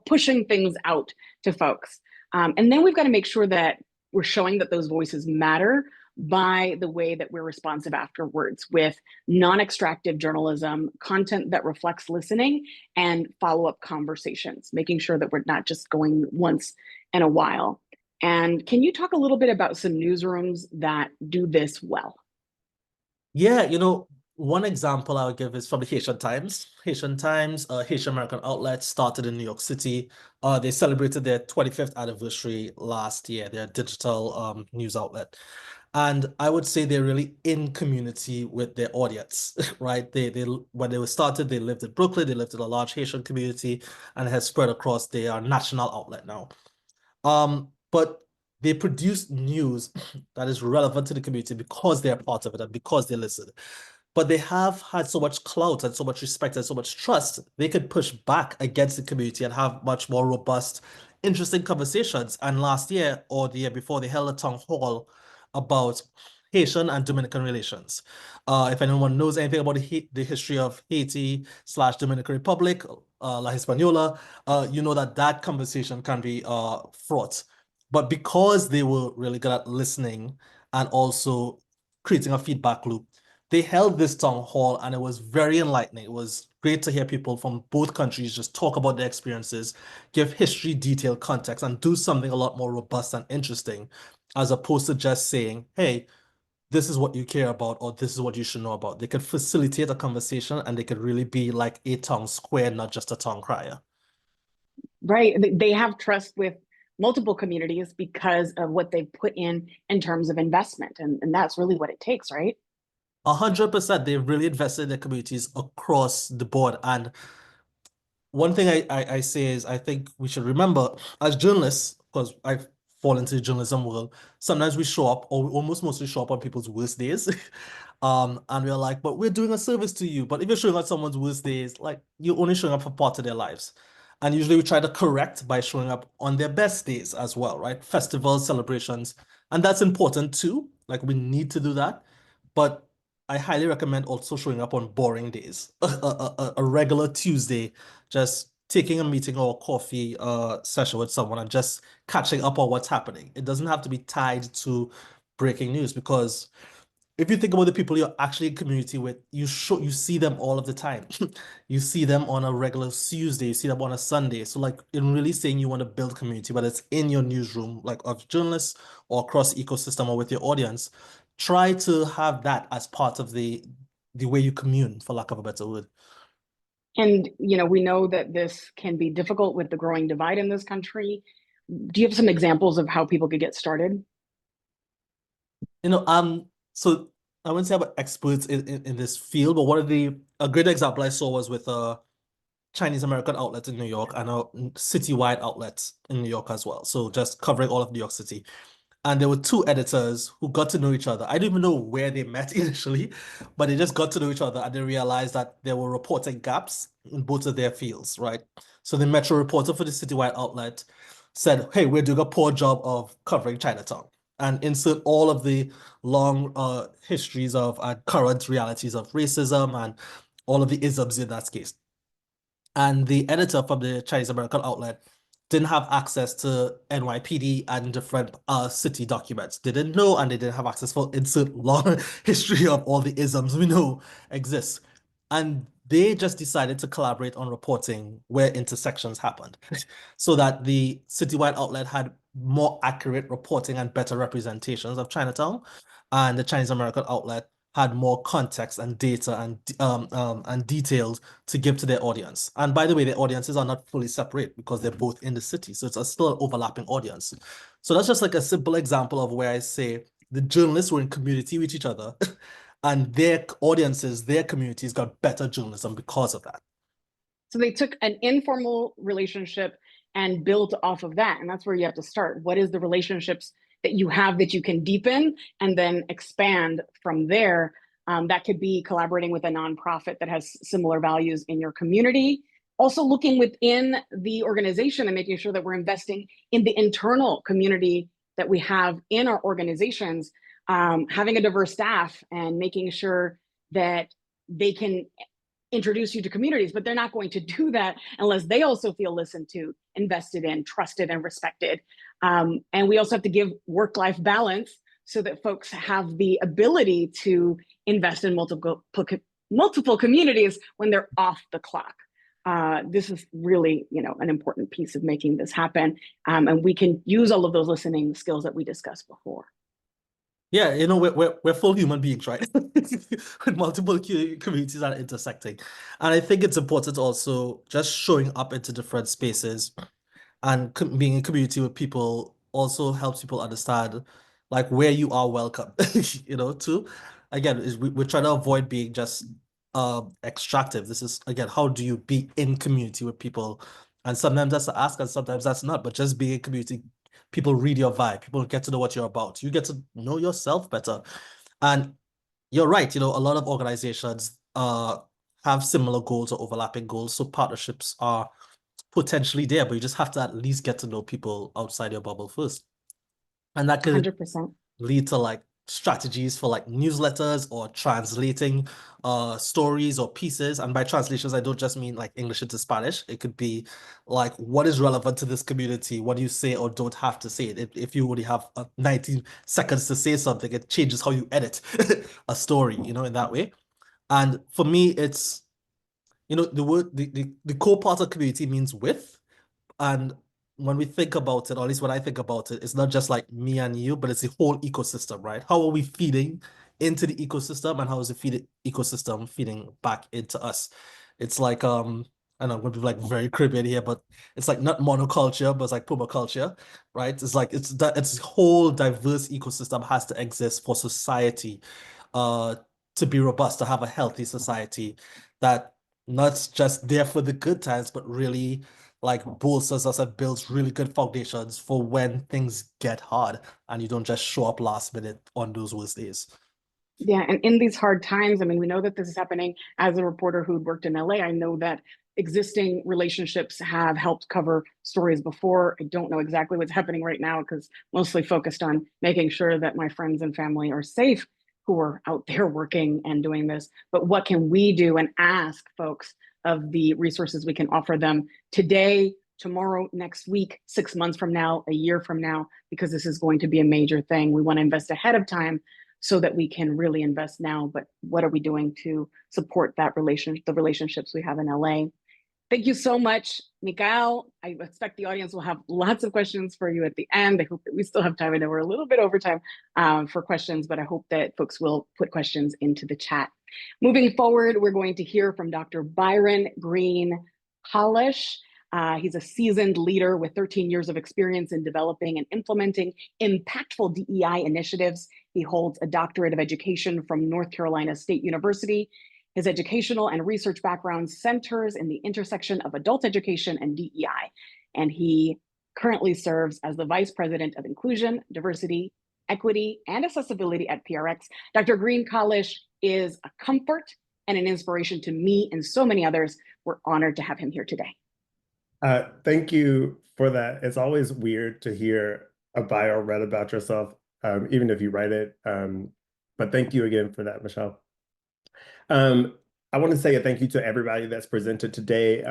pushing things out to folks. And then we've got to make sure that we're showing that those voices matter by the way that we're responsive afterwards with non-extractive journalism, content that reflects listening, and follow-up conversations, making sure that we're not just going once in a while. And can you talk a little bit about some newsrooms that do this well? Yeah, one example I would give is from the Haitian Times. Haitian Times, Haitian American outlet, started in New York City. They celebrated their 25th anniversary last year, their digital news outlet. And I would say they're really in community with their audience, right? They when they were started, they lived in Brooklyn, they lived in a large Haitian community, and it has spread across their national outlet now. But they produce news that is relevant to the community because they're part of it and because they listen. But they have had so much clout and so much respect and so much trust, they could push back against the community and have much more robust, interesting conversations. And last year or the year before, they held a town hall about Haitian and Dominican relations. If anyone knows anything about the history of Haiti/Dominican Republic, La Hispaniola, you know that conversation can be fraught. But because they were really good at listening and also creating a feedback loop, they held this town hall and it was very enlightening. It was great to hear people from both countries just talk about their experiences, give history, detailed context, and do something a lot more robust and interesting, as opposed to just saying, hey, this is what you care about, or this is what you should know about. They could facilitate a conversation and they could really be like a town square, not just a town crier. Right. They have trust with multiple communities because of what they've put in terms of investment. And that's really what it takes, right? 100%. They've really invested in their communities across the board. And one thing I say is I think we should remember as journalists, because I fall into the journalism world, sometimes we show up, or we almost mostly show up on people's worst days. And we're like, but we're doing a service to you. But if you're showing up someone's worst days, like you're only showing up for part of their lives. And usually we try to correct by showing up on their best days as well, right? Festivals, celebrations. And that's important too. Like we need to do that. But I highly recommend also showing up on boring days. A regular Tuesday, just taking a meeting or a coffee session with someone and just catching up on what's happening. It doesn't have to be tied to breaking news, because if you think about the people you're actually in community with, you see them all of the time. You see them on a regular Tuesday, you see them on a Sunday. So like in really saying you want to build community, whether it's in your newsroom, like of journalists or across ecosystem or with your audience, try to have that as part of the way you commune, for lack of a better word. And, we know that this can be difficult with the growing divide in this country. Do you have some examples of how people could get started? So I wouldn't say I'm experts in this field, but a great example I saw was with a Chinese American outlet in New York and a citywide outlet in New York as well. So just covering all of New York City. And there were two editors who got to know each other. I don't even know where they met initially, but they just got to know each other and they realized that there were reporting gaps in both of their fields, right? So the Metro reporter for the citywide outlet said, hey, we're doing a poor job of covering Chinatown, and insert all of the long histories of current realities of racism and all of the isms in that case. And the editor from the Chinese American outlet didn't have access to NYPD and different city documents. They didn't know, and they didn't have access for insert long history of all the isms we know exist. And they just decided to collaborate on reporting where intersections happened so that the citywide outlet had more accurate reporting and better representations of Chinatown, and the Chinese American outlet had more context and data and details to give to their audience. And by the way, their audiences are not fully separate because they're both in the city. So it's still an overlapping audience. So that's just like a simple example of where I say the journalists were in community with each other and their audiences, their communities got better journalism because of that. So they took an informal relationship and built off of that. And that's where you have to start. What is the relationships that you have that you can deepen and then expand from there? That could be collaborating with a nonprofit that has similar values in your community. Also looking within the organization and making sure that we're investing in the internal community that we have in our organizations, having a diverse staff and making sure that they can introduce you to communities, but they're not going to do that unless they also feel listened to, invested in, trusted, and respected. And we also have to give work-life balance so that folks have the ability to invest in multiple communities when they're off the clock. This is really, an important piece of making this happen. And we can use all of those listening skills that we discussed before. Yeah, we're full human beings, right? With multiple communities that are intersecting. And I think it's important also just showing up into different spaces and being in community with people also helps people understand like where you are welcome, too. Again, we're trying to avoid being just extractive. This is, again, how do you be in community with people? And sometimes that's the ask and sometimes that's not, but just being in community, people read your vibe, people get to know what you're about, you get to know yourself better. And you're right, a lot of organizations have similar goals or overlapping goals, so partnerships are potentially there, but you just have to at least get to know people outside your bubble first. And that could 100%. lead to like strategies for like newsletters or translating stories or pieces. And by translations, I don't just mean like English into Spanish. It could be like, what is relevant to this community? What do you say or don't have to say? If you only have 19 seconds to say something, it changes how you edit a story, in that way. And for me, it's, the word, the core part of community means with. And when we think about it, or at least when I think about it, it's not just like me and you, but it's the whole ecosystem, right? How are we feeding into the ecosystem and how is the ecosystem feeding back into us? It's like, I know I'm going to be like very Caribbean here, but it's like not monoculture, but it's like permaculture, right? It's like, it's a whole diverse ecosystem has to exist for society to be robust, to have a healthy society that not just there for the good times, but really like bolsters us and builds really good foundations for when things get hard and you don't just show up last minute on those worst days. Yeah, and in these hard times, I mean, we know that this is happening. As a reporter who'd worked in LA, I know that existing relationships have helped cover stories before. I don't know exactly what's happening right now because mostly focused on making sure that my friends and family are safe who are out there working and doing this. But what can we do and ask folks of the resources we can offer them today, tomorrow, next week, 6 months from now, a year from now, because this is going to be a major thing. We want to invest ahead of time so that we can really invest now. But what are we doing to support that the relationships we have in LA? Thank you so much, Mikael. I expect the audience will have lots of questions for you at the end. I hope that we still have time. I know we're a little bit over time for questions, but I hope that folks will put questions into the chat. Moving forward, we're going to hear from Dr. Byron Green-Calisch. He's a seasoned leader with 13 years of experience in developing and implementing impactful DEI initiatives. He holds a doctorate of education from North Carolina State University. His educational and research background centers in the intersection of adult education and DEI, and he currently serves as the Vice President of Inclusion, Diversity, Equity, and Accessibility at PRX. Dr. Green-Calisch is a comfort and an inspiration to me and so many others. We're honored to have him here today. Thank you for that. It's always weird to hear a bio read about yourself, even if you write it. But thank you again for that, Michelle. I want to say a thank you to everybody that's presented today.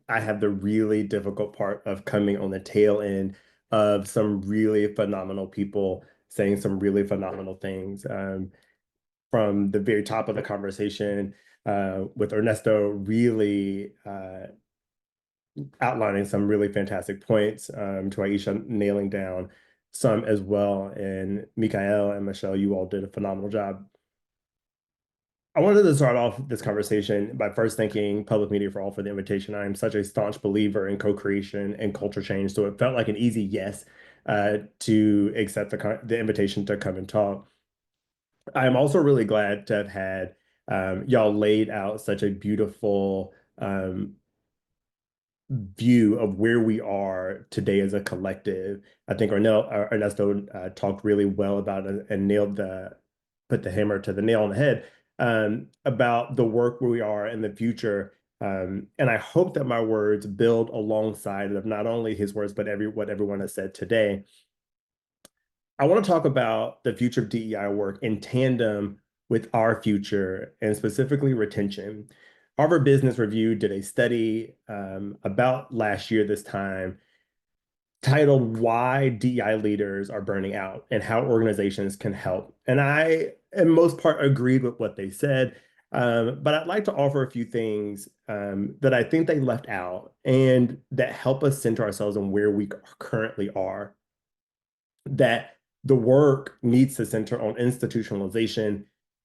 I had the really difficult part of coming on the tail end of some really phenomenal people saying some really phenomenal things. From the very top of the conversation with Ernesto really outlining some really fantastic points, to Aisha nailing down some as well. And Mikael and Michelle, you all did a phenomenal job. I wanted to start off this conversation by first thanking Public Media for All for the invitation. I'm such a staunch believer in co-creation and culture change, so it felt like an easy yes to accept the invitation to come and talk. I'm also really glad to have had y'all laid out such a beautiful view of where we are today as a collective. I think Ernesto talked really well about it and put the hammer to the nail on the head about the work where we are in the future. And I hope that my words build alongside of not only his words, but what everyone has said today. I want to talk about the future of DEI work in tandem with our future, and specifically retention. Harvard Business Review did a study about last year this time titled "Why DEI Leaders Are Burning Out and How Organizations Can Help." And I, in most part, agreed with what they said. But I'd like to offer a few things that I think they left out and that help us center ourselves on where we currently are. That the work needs to center on institutionalization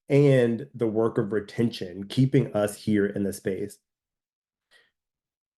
and the work of retention, keeping us here in the space.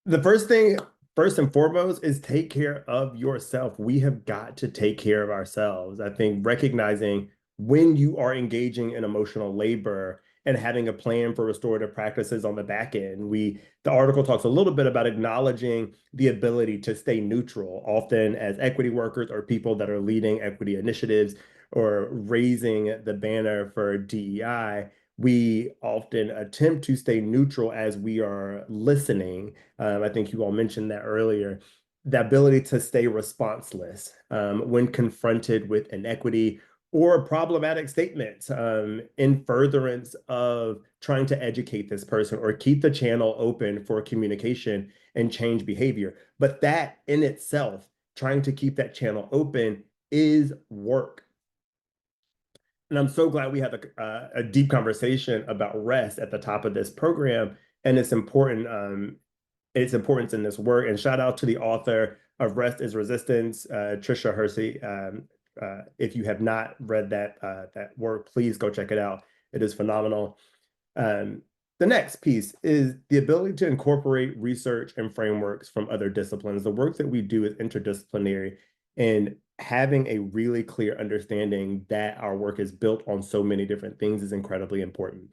The first thing, first and foremost, is take care of yourself. We have got to take care of ourselves. I think recognizing when you are engaging in emotional labor and having a plan for restorative practices on the back end. The article talks a little bit about acknowledging the ability to stay neutral, often as equity workers or people that are leading equity initiatives or raising the banner for DEI. We often attempt to stay neutral as we are listening. I think you all mentioned that earlier. The ability to stay responseless when confronted with inequity or problematic statements in furtherance of trying to educate this person or keep the channel open for communication and change behavior. But that in itself, trying to keep that channel open, is work. And I'm so glad we had a deep conversation about rest at the top of this program and its importance in this work. And shout out to the author of Rest is Resistance, Trisha Hersey. If you have not read that work, please go check it out. It is phenomenal. The next piece is the ability to incorporate research and frameworks from other disciplines. The work that we do is interdisciplinary, and having a really clear understanding that our work is built on so many different things is incredibly important.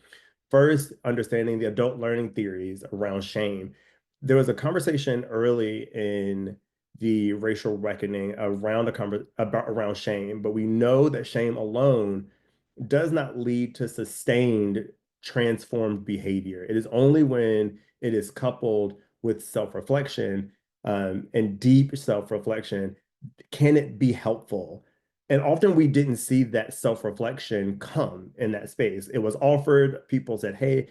First, understanding the adult learning theories around shame. There was a conversation early in the racial reckoning around shame, but we know that shame alone does not lead to sustained transformed behavior. It is only when it is coupled with self-reflection and deep self-reflection can it be helpful. And often we didn't see that self-reflection come in that space. It was offered, people said, hey,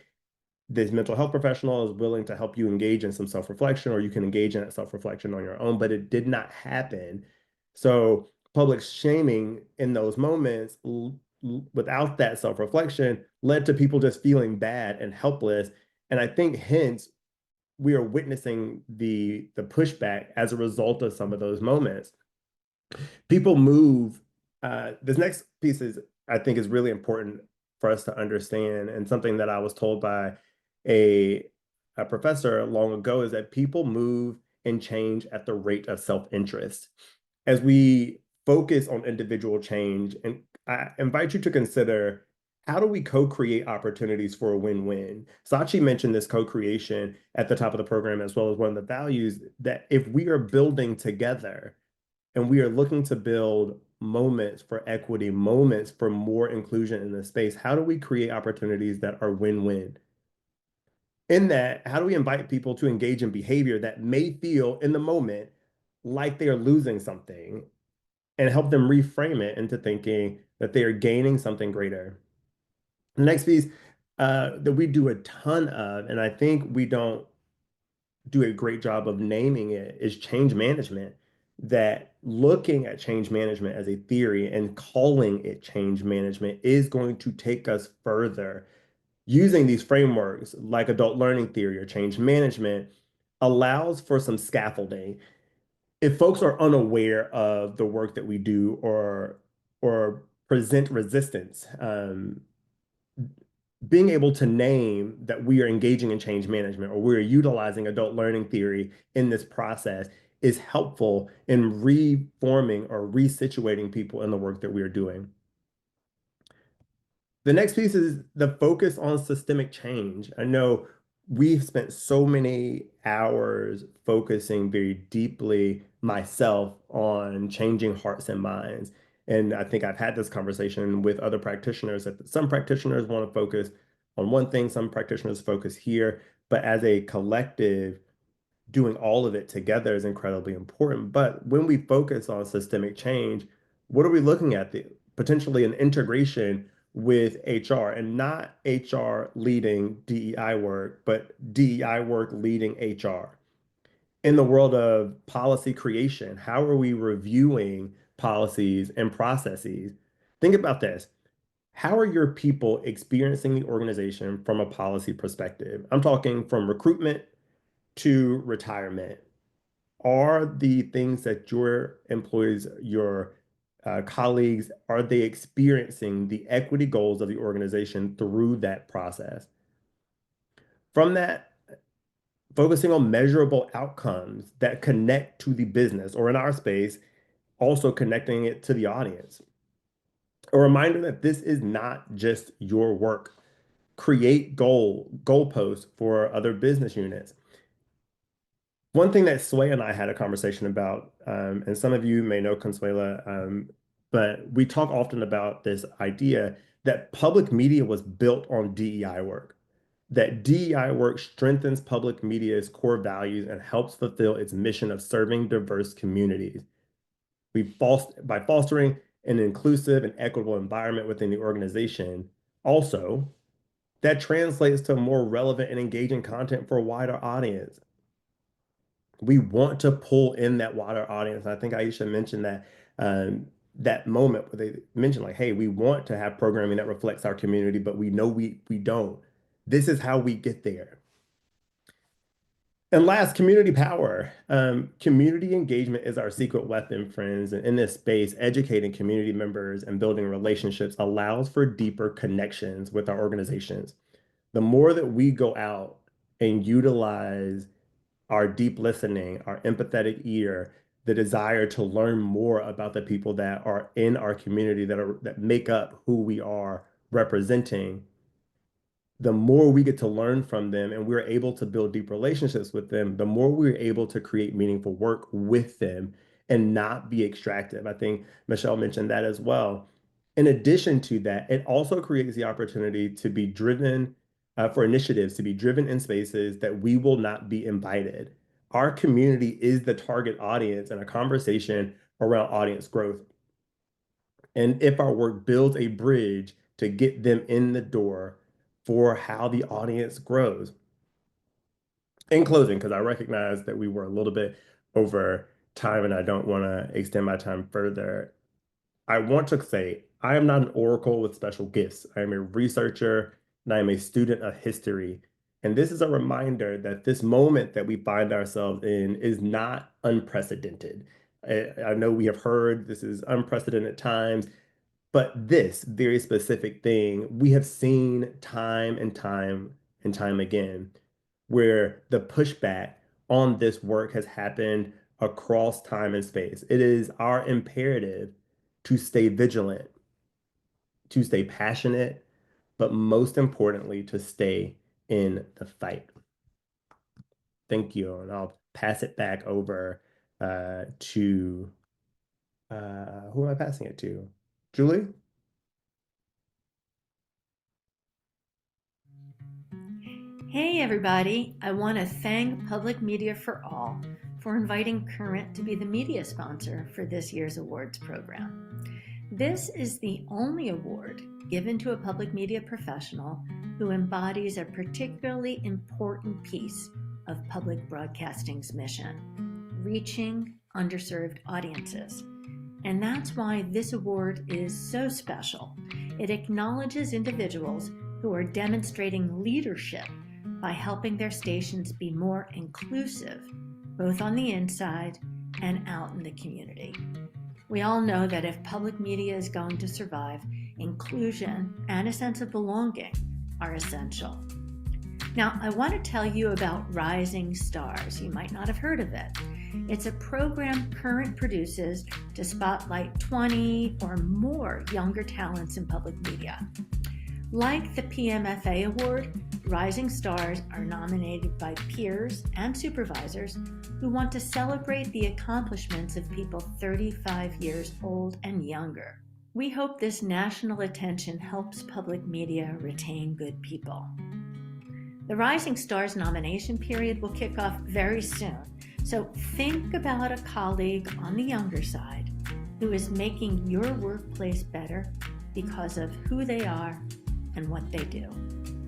this mental health professional is willing to help you engage in some self-reflection, or you can engage in that self-reflection on your own, but it did not happen. So public shaming in those moments without that self-reflection led to people just feeling bad and helpless. And I think hence we are witnessing the pushback as a result of some of those moments. People move. This next piece I think is really important for us to understand, and something that I was told by a professor long ago is that people move and change at the rate of self-interest. As we focus on individual change, and I invite you to consider, how do we co-create opportunities for a win-win? Sachi mentioned this co-creation at the top of the program, as well as one of the values that if we are building together and we are looking to build moments for equity, moments for more inclusion in the space, how do we create opportunities that are win-win? In that, how do we invite people to engage in behavior that may feel in the moment like they are losing something, and help them reframe it into thinking that they are gaining something greater? The next piece that we do a ton of, and I think we don't do a great job of naming it, is change management. That looking at change management as a theory and calling it change management is going to take us further. Using these frameworks like adult learning theory or change management allows for some scaffolding. If folks are unaware of the work that we do or present resistance, being able to name that we are engaging in change management or we're utilizing adult learning theory in this process is helpful in reforming or resituating people in the work that we are doing. The next piece is the focus on systemic change. I know we've spent so many hours focusing very deeply, myself, on changing hearts and minds. And I think I've had this conversation with other practitioners that some practitioners want to focus on one thing, some practitioners focus here, but as a collective, doing all of it together is incredibly important. But when we focus on systemic change, what are we looking at? Potentially an integration with HR, and not HR leading DEI work, but DEI work leading HR. In the world of policy creation, how are we reviewing policies and processes? Think about this. How are your people experiencing the organization from a policy perspective? I'm talking from recruitment to retirement. Are the things that your employees, your colleagues, are they experiencing the equity goals of the organization through that process? From that, focusing on measurable outcomes that connect to the business, or in our space, also connecting it to the audience. A reminder that this is not just your work. Create goalposts for other business units. One thing that Sway and I had a conversation about, and some of you may know Consuela, but we talk often about this idea that public media was built on DEI work, that DEI work strengthens public media's core values and helps fulfill its mission of serving diverse communities. By fostering an inclusive and equitable environment within the organization, also, that translates to more relevant and engaging content for a wider audience. We want to pull in that wider audience. I think Aisha mentioned that that moment where they mentioned like, hey, we want to have programming that reflects our community, but we know we don't. This is how we get there. And last, community power. Community engagement is our secret weapon, friends. And in this space, educating community members and building relationships allows for deeper connections with our organizations. The more that we go out and utilize our deep listening, our empathetic ear, the desire to learn more about the people that are in our community, that make up who we are representing, the more we get to learn from them and we're able to build deep relationships with them, the more we're able to create meaningful work with them and not be extractive. I think Michelle mentioned that as well. In addition to that, it also creates the opportunity to be driven for initiatives, to be driven in spaces that we will not be invited. Our community is the target audience in a conversation around audience growth. And if our work builds a bridge to get them in the door for how the audience grows. In closing, because I recognize that we were a little bit over time and I don't want to extend my time further, I want to say I am not an oracle with special gifts. I am a researcher and I am a student of history. And this is a reminder that this moment that we find ourselves in is not unprecedented. I know we have heard this is unprecedented times, but this very specific thing we have seen time and time and time again, where the pushback on this work has happened across time and space. It is our imperative to stay vigilant, to stay passionate, but most importantly, to stay in the fight. Thank you. And I'll pass it back over to, who am I passing it to? Julie? Hey everybody, I want to thank Public Media for All for inviting Current to be the media sponsor for this year's awards program. This is the only award given to a public media professional who embodies a particularly important piece of public broadcasting's mission, reaching underserved audiences. And that's why this award is so special. It acknowledges individuals who are demonstrating leadership by helping their stations be more inclusive, both on the inside and out in the community. We all know that if public media is going to survive, inclusion and a sense of belonging are essential. Now, I want to tell you about Rising Stars. You might not have heard of it. It's a program Current produces to spotlight 20 or more younger talents in public media. Like the PMFA award, Rising Stars are nominated by peers and supervisors who want to celebrate the accomplishments of people 35 years old and younger. We hope this national attention helps public media retain good people. The Rising Stars nomination period will kick off very soon, so think about a colleague on the younger side who is making your workplace better because of who they are and what they do.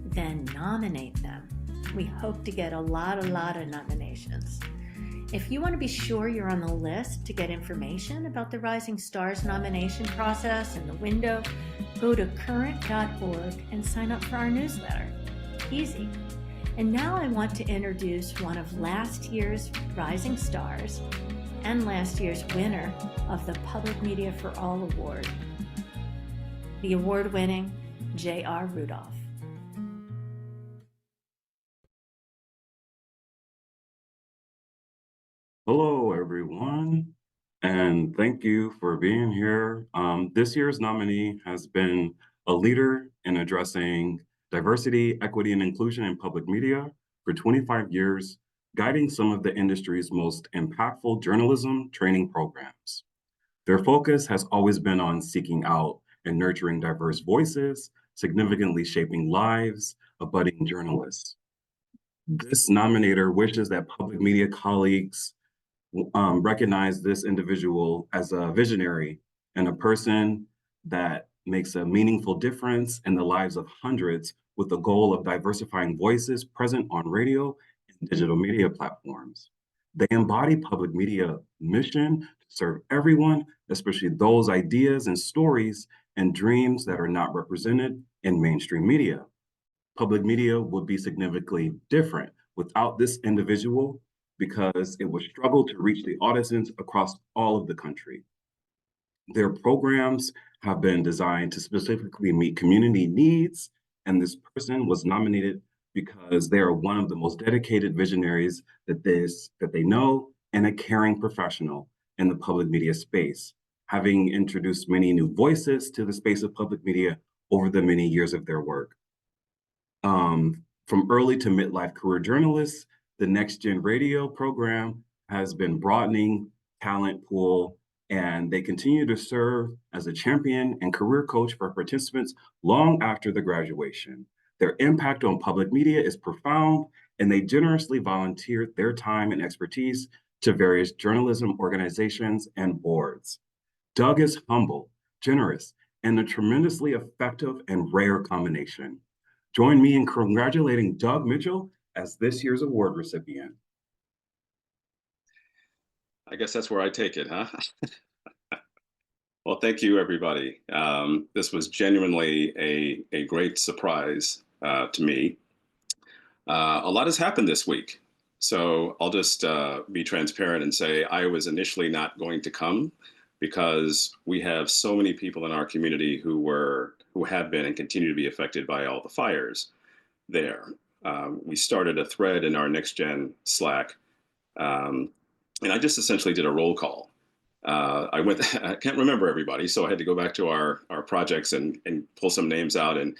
Then nominate them. We hope to get a lot of nominations. If you want to be sure you're on the list to get information about the Rising Stars nomination process and the window, go to current.org and sign up for our newsletter. Easy. And now I want to introduce one of last year's Rising Stars and last year's winner of the Public Media for All Award, the award-winning J.R. Rudolph. Hello, everyone, and thank you for being here. This year's nominee has been a leader in addressing diversity, equity, and inclusion in public media for 25 years, guiding some of the industry's most impactful journalism training programs. Their focus has always been on seeking out and nurturing diverse voices, significantly shaping lives of budding journalists. This nominator wishes that public media colleagues recognize this individual as a visionary and a person that makes a meaningful difference in the lives of hundreds with the goal of diversifying voices present on radio and digital media platforms. They embody public media mission to serve everyone, especially those ideas and stories and dreams that are not represented in mainstream media. Public media would be significantly different without this individual because it would struggle to reach the audiences across all of the country. Their programs have been designed to specifically meet community needs, and this person was nominated because they are one of the most dedicated visionaries that they know and a caring professional in the public media space, having introduced many new voices to the space of public media over the many years of their work. From early to midlife career journalists, the Next Gen Radio program has been broadening talent pool, and they continue to serve as a champion and career coach for participants long after the graduation. Their impact on public media is profound, and they generously volunteer their time and expertise to various journalism organizations and boards. Doug is humble, generous, and a tremendously effective and rare combination. Join me in congratulating Doug Mitchell as this year's award recipient. I guess that's where I take it, huh? Well, thank you, everybody. This was genuinely a great surprise to me. A lot has happened this week. So I'll just be transparent and say I was initially not going to come because we have so many people in our community who have been and continue to be affected by all the fires there. We started a thread in our Next Gen Slack, and I just essentially did a roll call. I can't remember everybody, so I had to go back to our projects and pull some names out and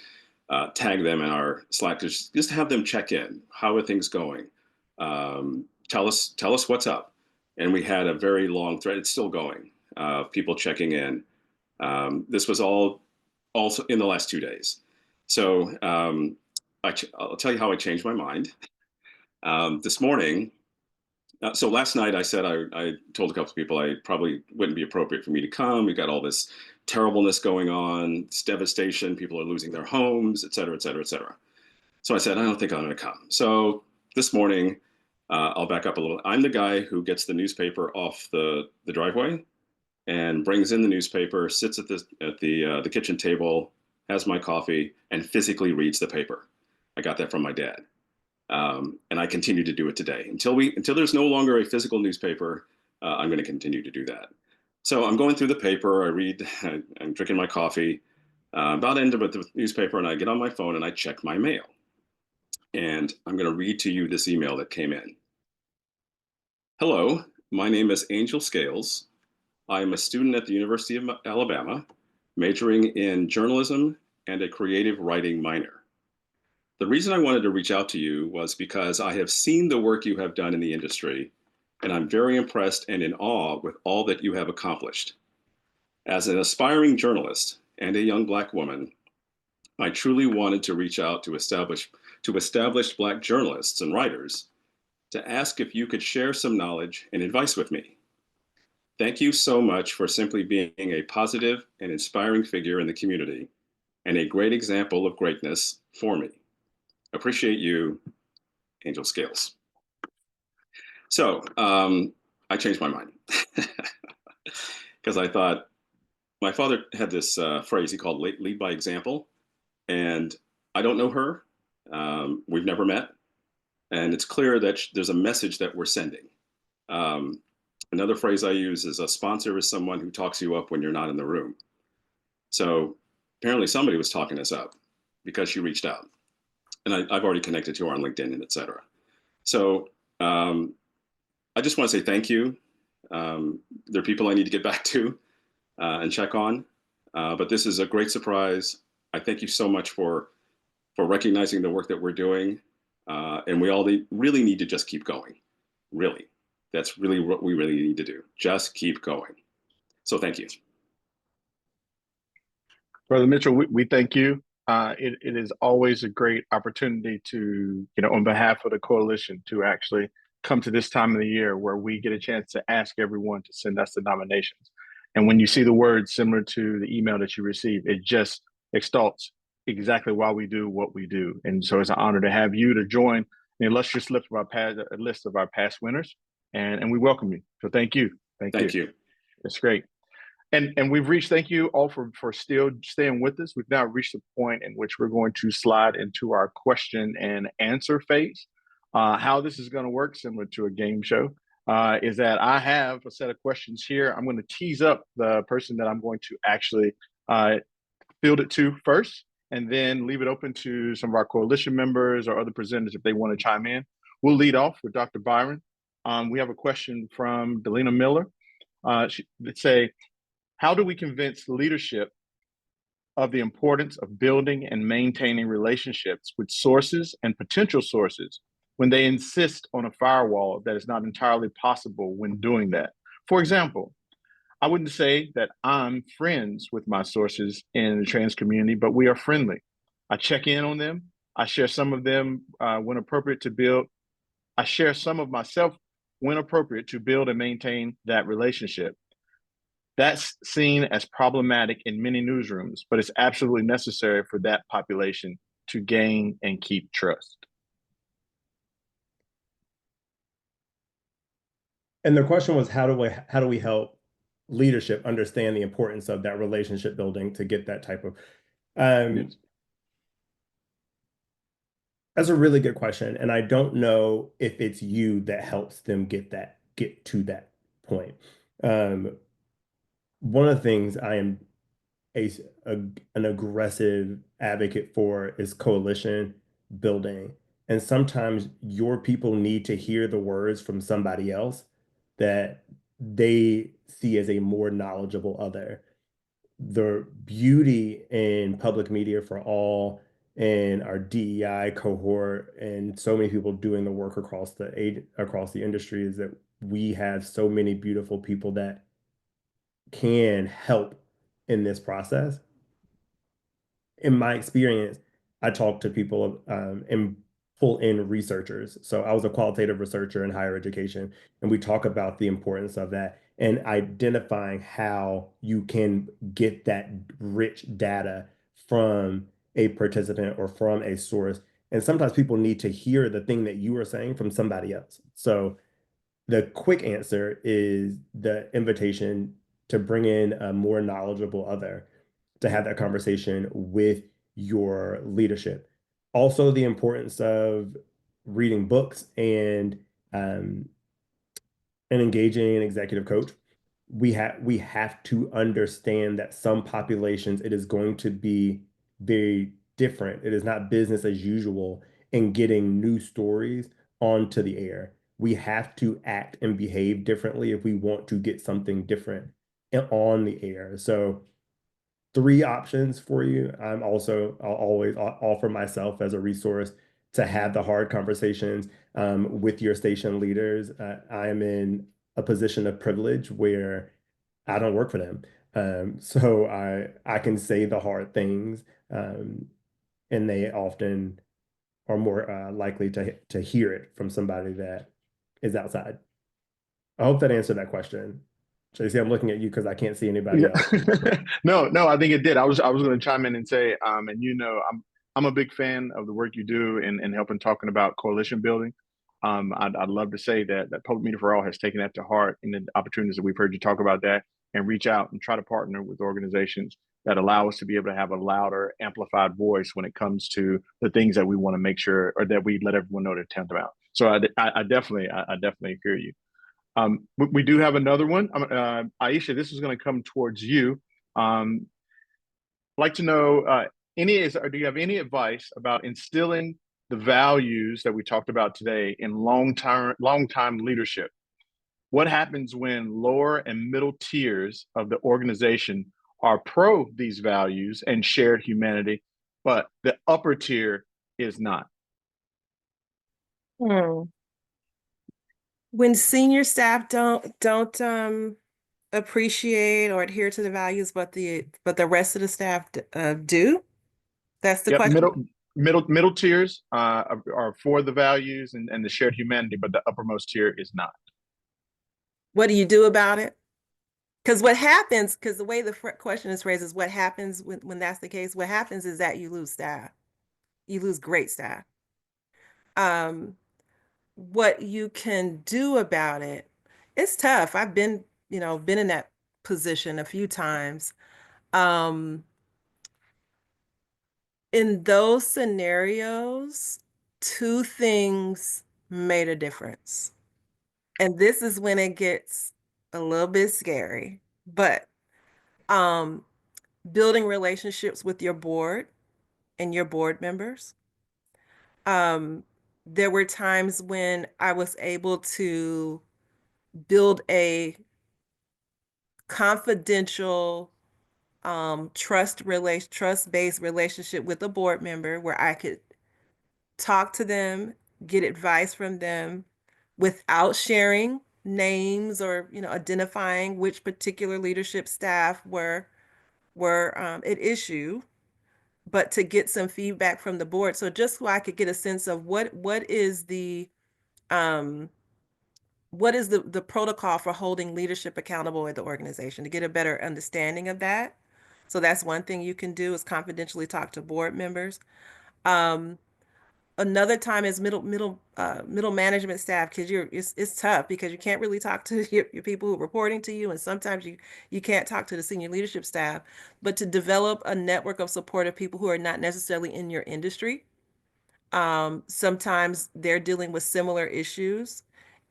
tag them in our Slack to just have them check in. How are things going? Tell us what's up. And we had a very long thread. It's still going. People checking in. This was all also in the last 2 days. So I'll tell you how I changed my mind. This morning, so last night I said I told a couple of people I probably wouldn't be appropriate for me to come. We got all this terribleness going on, this devastation, people are losing their homes, et cetera, et cetera, et cetera. So I said, I don't think I'm going to come. So this morning, I'll back up a little. I'm the guy who gets the newspaper off the driveway and brings in the newspaper, sits at the kitchen table, has my coffee, and physically reads the paper. I got that from my dad. And I continue to do it today. Until there's no longer a physical newspaper, I'm going to continue to do that. So I'm going through the paper, I read, I'm drinking my coffee, about end of the newspaper, and I get on my phone and I check my mail. And I'm going to read to you this email that came in. Hello, my name is Angel Scales. I am a student at the University of Alabama, majoring in journalism and a creative writing minor. The reason I wanted to reach out to you was because I have seen the work you have done in the industry, and I'm very impressed and in awe with all that you have accomplished. As an aspiring journalist and a young Black woman, I truly wanted to reach out to established Black journalists and writers to ask if you could share some knowledge and advice with me. Thank you so much for simply being a positive and inspiring figure in the community and a great example of greatness for me. Appreciate you, Angel Scales. So I changed my mind because I thought my father had this phrase he called lead by example. And I don't know her. We've never met. And it's clear that there's a message that we're sending. Another phrase I use is a sponsor is someone who talks you up when you're not in the room. So apparently somebody was talking us up because she reached out. And I've already connected to her on LinkedIn and et cetera. So I just want to say thank you. There are people I need to get back to and check on. But this is a great surprise. I thank you so much for recognizing the work that we're doing. And we all really need to just keep going. Really. That's really what we really need to do. Just keep going. So thank you. Brother Mitchell, we thank you. It is always a great opportunity to, on behalf of the coalition, to actually come to this time of the year where we get a chance to ask everyone to send us the nominations. And when you see the words similar to the email that you received, it just exalts exactly why we do what we do. And so it's an honor to have you to join the illustrious list of our past winners. And we welcome you. So thank you. Thank you. It's great. And we've reached, thank you all for still staying with us. We've now reached the point in which we're going to slide into our question and answer phase. How this is going to work, similar to a game show, is that I have a set of questions here. I'm going to tease up the person that I'm going to actually field it to first, and then leave it open to some of our coalition members or other presenters if they want to chime in. We'll lead off with Dr. Byron. We have a question from Delina Miller. That say, how do we convince leadership of the importance of building and maintaining relationships with sources and potential sources when they insist on a firewall that is not entirely possible when doing that? For example, I wouldn't say that I'm friends with my sources in the trans community, but we are friendly. I check in on them. I share some of them when appropriate to build. I share some of myself when appropriate to build and maintain that relationship. That's seen as problematic in many newsrooms, but it's absolutely necessary for that population to gain and keep trust. And the question was, how do we help leadership understand the importance of that relationship building to get that type of Yes. That's a really good question. And I don't know if it's you that helps them get to that point. One of the things I am an aggressive advocate for is coalition building. And sometimes your people need to hear the words from somebody else that they see as a more knowledgeable other. The beauty in public media for all and our DEI cohort and so many people doing the work across the industry is that we have so many beautiful people that can help in this process. In my experience, I talk to people and pull in researchers. So I was a qualitative researcher in higher education, and we talk about the importance of that and identifying how you can get that rich data from a participant or from a source. And sometimes people need to hear the thing that you are saying from somebody else. So the quick answer is the invitation to bring in a more knowledgeable other to have that conversation with your leadership. Also, the importance of reading books and engaging an executive coach. We have to understand that some populations, it is going to be very different. It is not business as usual in getting new stories onto the air. We have to act and behave differently if we want to get something different on the air. So 3 options for you. I'll always offer myself as a resource to have the hard conversations with your station leaders. I am in a position of privilege where I don't work for them. So I can say the hard things, and they often are more likely to hear it from somebody that is outside. I hope that answered that question. JC, I'm looking at you because I can't see anybody else. Yeah. No, I think it did. I was going to chime in and say, and I'm a big fan of the work you do in helping talking about coalition building. I'd love to say that Public Media for All has taken that to heart in the opportunities that we've heard you talk about that, and reach out and try to partner with organizations that allow us to be able to have a louder, amplified voice when it comes to the things that we want to make sure, or that we let everyone know to attempt about. So I definitely hear you. We do have another one. Aisha, this is going to come towards you. I'd like to know, do you have any advice about instilling the values that we talked about today in long time leadership? What happens when lower and middle tiers of the organization are pro these values and shared humanity, but the upper tier is not? When senior staff don't appreciate or adhere to the values, but the rest of the staff do. That's the Yep, question. middle tiers are for the values and the shared humanity, but the uppermost tier is not. What do you do about it? Because what happens, because the way the question is phrased is what happens when that's the case. What happens is that you lose staff. You lose great staff. What you can do about it, it's tough. I've been in that position a few times. In those scenarios, two things made a difference. And this is when it gets a little bit scary. But building relationships with your board and your board members. There were times when I was able to build a confidential, trust-based relationship with a board member where I could talk to them, get advice from them without sharing names or identifying which particular leadership staff were at issue, but to get some feedback from the board. So just so I could get a sense of what is the protocol for holding leadership accountable at the organization, to get a better understanding of that. So that's one thing you can do, is confidentially talk to board members. Another time is middle management staff, because it's tough because you can't really talk to your people who are reporting to you, and sometimes you can't talk to the senior leadership staff, but to develop a network of supportive people who are not necessarily in your industry. Sometimes they're dealing with similar issues,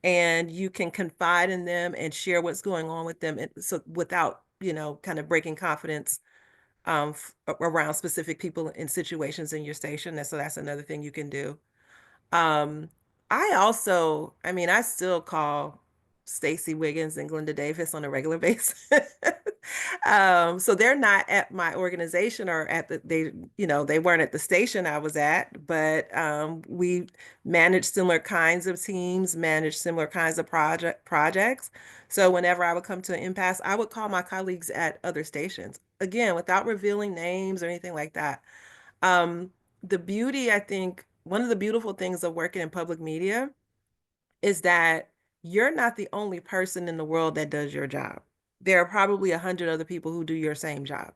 and you can confide in them and share what's going on with them, and so without kind of breaking confidence around specific people in situations in your station. And so that's another thing you can do. Um, I still call Stacey Wiggins and Glenda Davis on a regular basis. So they're not at my organization or they weren't at the station I was at, but we managed similar kinds of teams, managed similar kinds of projects. So whenever I would come to an impasse, I would call my colleagues at other stations, again, without revealing names or anything like that. The beauty, I think, one of the beautiful things of working in public media is that you're not the only person in the world that does your job. There are probably 100 other people who do your same job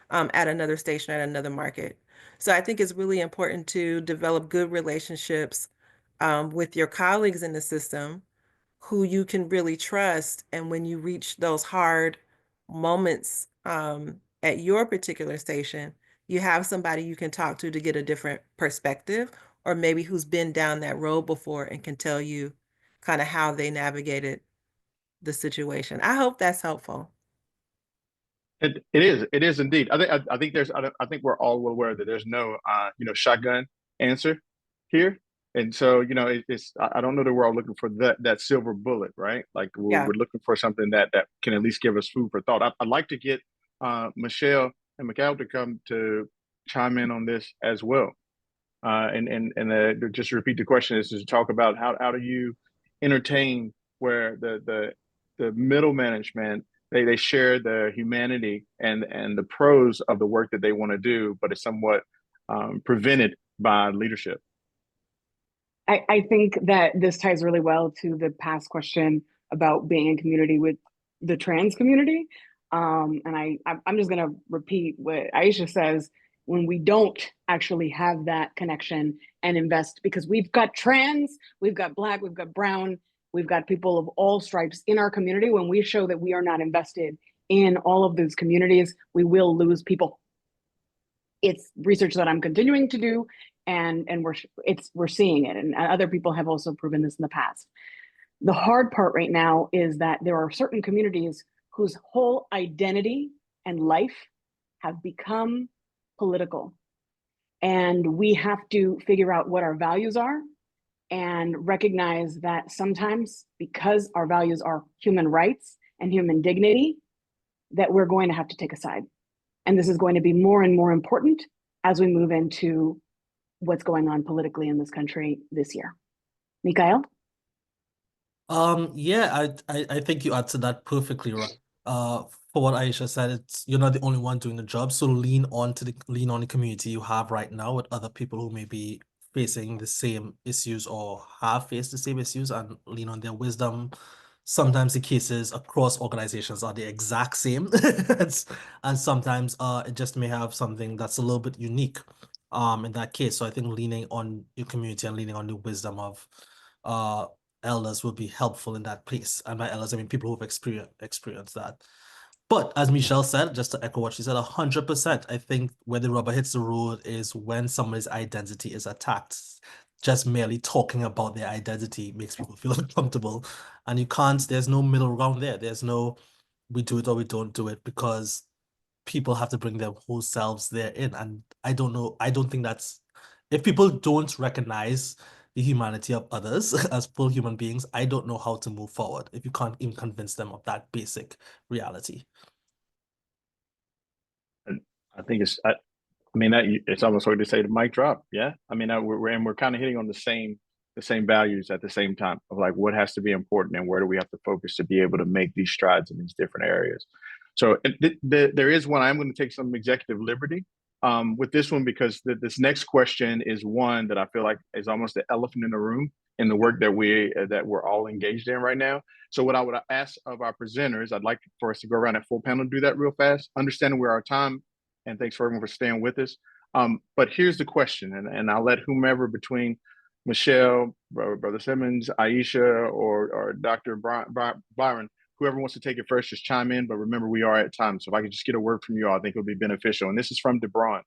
at another station, at another market. So I think it's really important to develop good relationships with your colleagues in the system who you can really trust. And when you reach those hard moments at your particular station, you have somebody you can talk to get a different perspective, or maybe who's been down that road before and can tell you kind of how they navigated the situation. I hope that's helpful. It is indeed. I think we're all well aware that there's no shotgun answer here, and so I don't know that we're all looking for that silver bullet, right? Like Yeah. we're looking for something that can at least give us food for thought. I'd like to get Michelle and Mikhail to come to chime in on this as well, and just to repeat the question is to talk about how do you entertain where the middle management They share the humanity and the pros of the work that they want to do, but it's somewhat prevented by leadership. I think that this ties really well to the past question about being in community with the trans community. And I'm just going to repeat what Aisha says. When we don't actually have that connection and invest, because we've got trans, we've got Black, we've got brown, we've got people of all stripes in our community. When we show that we are not invested in all of those communities, we will lose people. It's research that I'm continuing to do, and we're seeing it, and other people have also proven this in the past. The hard part right now is that there are certain communities whose whole identity and life have become political, and we have to figure out what our values are and recognize that sometimes, because our values are human rights and human dignity, that we're going to have to take a side. And this is going to be more and more important as we move into what's going on politically in this country this year. Mikhail? Yeah, I think you answered that perfectly right. For what Aisha said, it's you're not the only one doing the job, so lean on the community you have right now with other people who may be facing the same issues or have faced the same issues, and lean on their wisdom. Sometimes the cases across organizations are the exact same, and sometimes it just may have something that's a little bit unique in that case. So I think leaning on your community and leaning on the wisdom of elders will be helpful in that place. And by elders, I mean people who've experienced that. But as Michelle said, just to echo what she said, 100%, I think where the rubber hits the road is when somebody's identity is attacked. Just merely talking about their identity makes people feel uncomfortable. And you can't, there's no middle ground there. There's no, we do it or we don't do it, because people have to bring their whole selves therein. And I don't know, I don't think that's, if people don't recognize the humanity of others as full human beings, I don't know how to move forward if you can't even convince them of that basic reality. And I think I mean, it's almost hard to say the mic drop. Yeah. I mean, we're kind of hitting on the same values at the same time of like what has to be important and where do we have to focus to be able to make these strides in these different areas. So there is one, I'm going to take some executive liberty with this one, because this next question is one that I feel like is almost the elephant in the room in the work that we're all engaged in right now. So what I would ask of our presenters, I'd like for us to go around at full panel, do that real fast, understanding where our time, and thanks for everyone for staying with us. But here's the question, and I'll let whomever between Michelle, Brother Simmons, Aisha, or Dr. Byron, whoever wants to take it first, just chime in. But remember, we are at time. So if I could just get a word from you all, I think it would be beneficial. And this is from DeBron.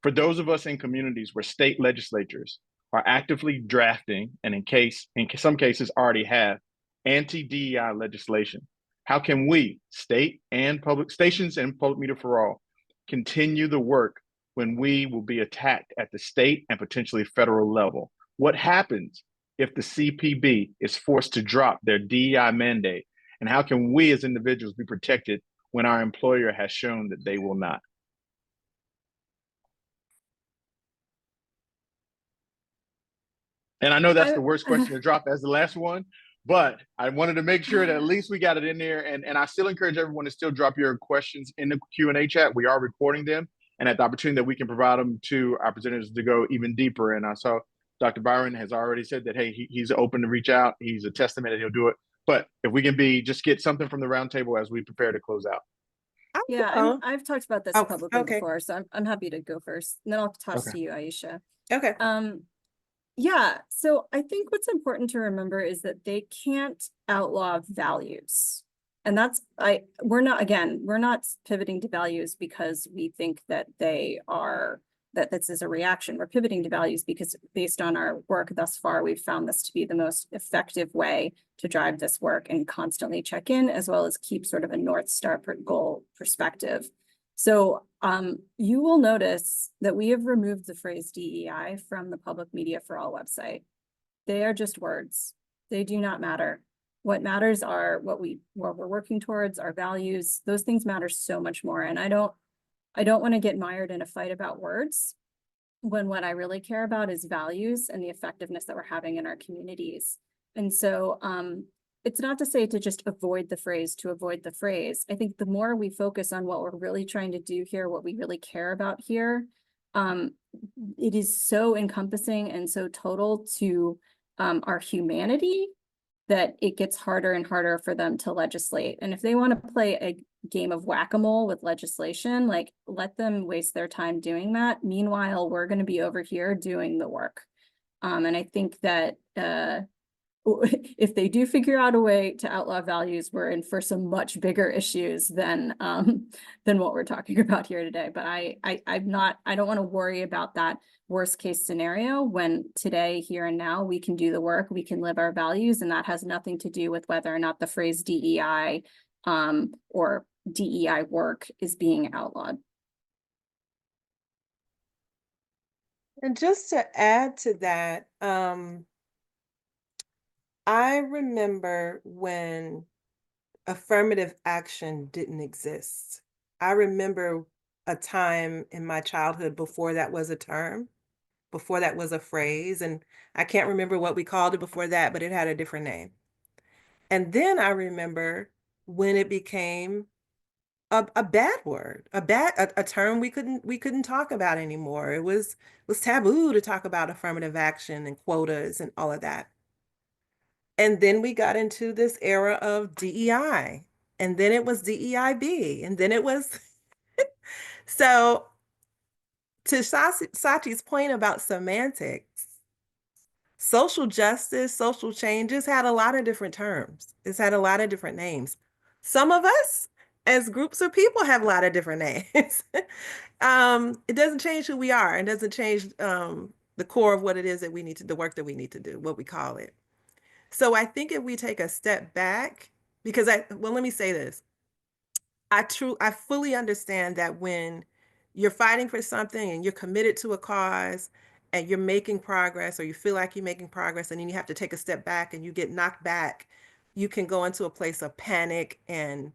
For those of us in communities where state legislatures are actively drafting, and in some cases already have, anti-DEI legislation, how can we, state and public stations and public media for all, continue the work when we will be attacked at the state and potentially federal level? What happens if the CPB is forced to drop their DEI mandate? And how can we as individuals be protected when our employer has shown that they will not? And I know that's the worst question to drop as the last one, but I wanted to make sure that at least we got it in there. And I still encourage everyone to still drop your questions in the Q&A chat. We are recording them, and at the opportunity that we can provide them to our presenters to go even deeper. And I saw Dr. Byron has already said that, hey, he's open to reach out. He's a testament that he'll do it. But if we can just get something from the roundtable as we prepare to close out. Yeah, I've talked about this publicly before, so I'm happy to go first. And then I'll toss to you, Aisha. Okay. Yeah, so I think what's important to remember is that they can't outlaw values. And that's, we're not pivoting to values because we think that that this is a reaction. We're pivoting to values because based on our work thus far, we've found this to be the most effective way to drive this work and constantly check in, as well as keep sort of a North Star goal perspective. So you will notice that we have removed the phrase DEI from the Public Media for All website. They are just words. They do not matter. What matters are what we're working towards, our values. Those things matter so much more. And I don't want to get mired in a fight about words when what I really care about is values and the effectiveness that we're having in our communities. And so it's not to say to just avoid the phrase to avoid the phrase. I think the more we focus on what we're really trying to do here, what we really care about here, it is so encompassing and so total to our humanity that it gets harder and harder for them to legislate. And if they want to play a game of whack-a-mole with legislation, like, let them waste their time doing that. Meanwhile, we're going to be over here doing the work. And I think that if they do figure out a way to outlaw values, we're in for some much bigger issues than what we're talking about here today. But I don't want to worry about that worst case scenario when today, here and now, we can do the work, we can live our values, and that has nothing to do with whether or not the phrase DEI or DEI work is being outlawed. And just to add to that, I remember when affirmative action didn't exist. I remember a time in my childhood before that was a term, before that was a phrase, and I can't remember what we called it before that, but it had a different name. And then I remember when it became a bad word, a term we couldn't talk about anymore. It was taboo to talk about affirmative action and quotas and all of that. And then we got into this era of DEI, and then it was DEIB, and then it was so to Sachi's point about semantics, social justice, social changes had a lot of different terms. It's had a lot of different names. Some of us as groups of people have a lot of different names. It doesn't change who we are. It doesn't change the core of what it is that we need to, the work that we need to do, what we call it. So I think if we take a step back, because let me say this. I fully understand that when you're fighting for something and you're committed to a cause and you're making progress, or you feel like you're making progress, and then you have to take a step back and you get knocked back, you can go into a place of panic and,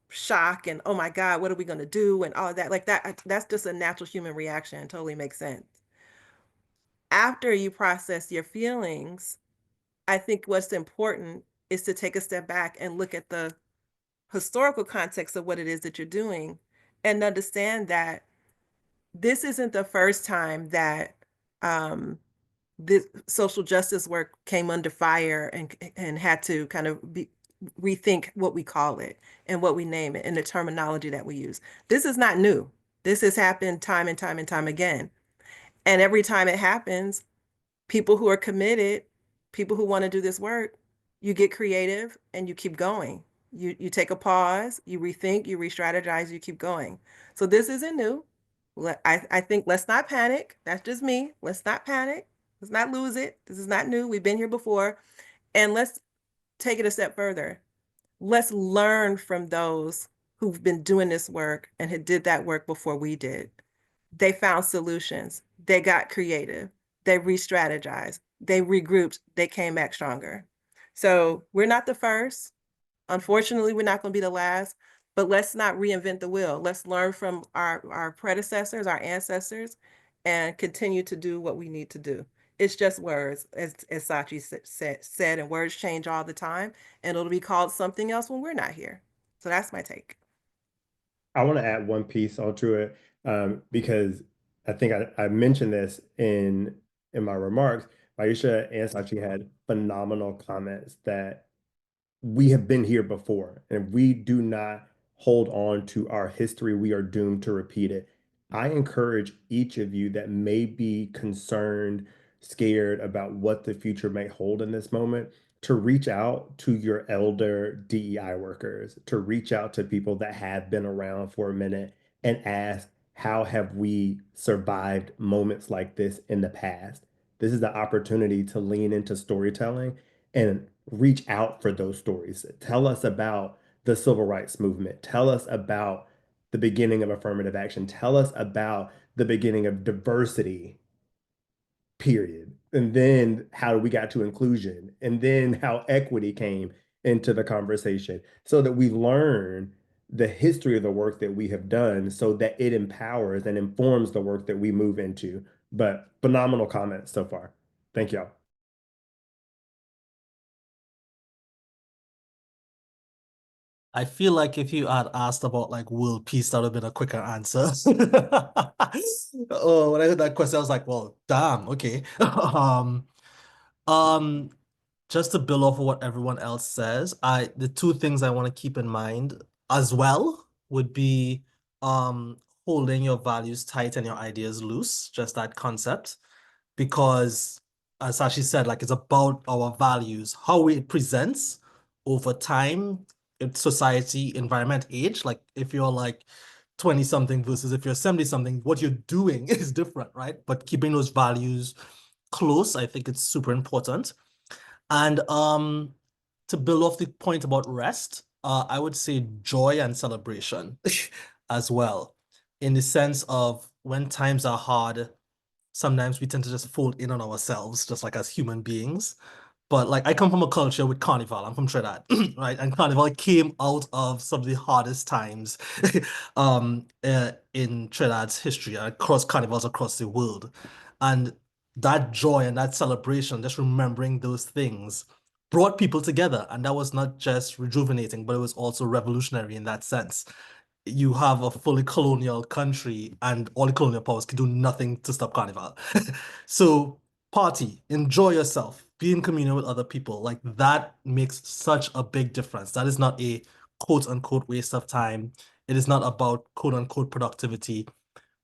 shock and, oh my God, what are we going to do? And all of that, like that's just a natural human reaction. It totally makes sense. After you process your feelings, I think what's important is to take a step back and look at the historical context of what it is that you're doing and understand that this isn't the first time that this social justice work came under fire and had to kind of rethink what we call it and what we name it and the terminology that we use. This is not new. This has happened time and time and time again. And every time it happens, people who are committed, people who want to do this work, you get creative and you keep going. You take a pause, you rethink, you re-strategize, you keep going. So this isn't new. I think let's not panic. That's just me. Let's not panic. Let's not lose it. This is not new. We've been here before. And let's take it a step further. Let's learn from those who've been doing this work and had did that work before we did. They found solutions. They got creative. They re-strategized. They regrouped. They came back stronger. So we're not the first. Unfortunately, we're not going to be the last, but let's not reinvent the wheel. Let's learn from our predecessors, our ancestors, and continue to do what we need to do. It's just words, as Sachi said, and words change all the time, and it'll be called something else when we're not here. So that's my take. I want to add one piece onto it because I think I mentioned this in my remarks. Aisha and Sachi had phenomenal comments that we have been here before, and if we do not hold on to our history, we are doomed to repeat it. I encourage each of you that may be concerned, scared about what the future may hold in this moment, to reach out to your elder DEI workers, to reach out to people that have been around for a minute and ask, how have we survived moments like this in the past? This is the opportunity to lean into storytelling and reach out for those stories. Tell us about the civil rights movement. Tell us about the beginning of affirmative action. Tell us about the beginning of diversity, period. And then how we got to inclusion, and then how equity came into the conversation, so that we learn the history of the work that we have done so that it empowers and informs the work that we move into. But phenomenal comments so far. Thank y'all. I feel like if you had asked about like world peace, that would have been a quicker answer. Oh, when I heard that question, I was like, well, damn, okay. Um, just to build off of what everyone else says, the two things I want to keep in mind as well would be holding your values tight and your ideas loose, just that concept. Because as Sashi said, like it's about our values, how it presents over time, in society, environment, age. Like if you're like 20 something versus if you're 70 something, what you're doing is different, right? But keeping those values close, I think it's super important. And to build off the point about rest, I would say joy and celebration as well, in the sense of when times are hard, sometimes we tend to just fold in on ourselves, just like as human beings. But like I come from a culture with Carnival. I'm from Trinidad, right? And Carnival came out of some of the hardest times in Trinidad's history, across carnivals across the world. And that joy and that celebration, just remembering those things, brought people together. And that was not just rejuvenating, but it was also revolutionary in that sense. You have a fully colonial country and all the colonial powers can do nothing to stop Carnival. So party, enjoy yourself, be in communion with other people. Like that makes such a big difference. That is not a quote unquote waste of time. It is not about quote unquote productivity,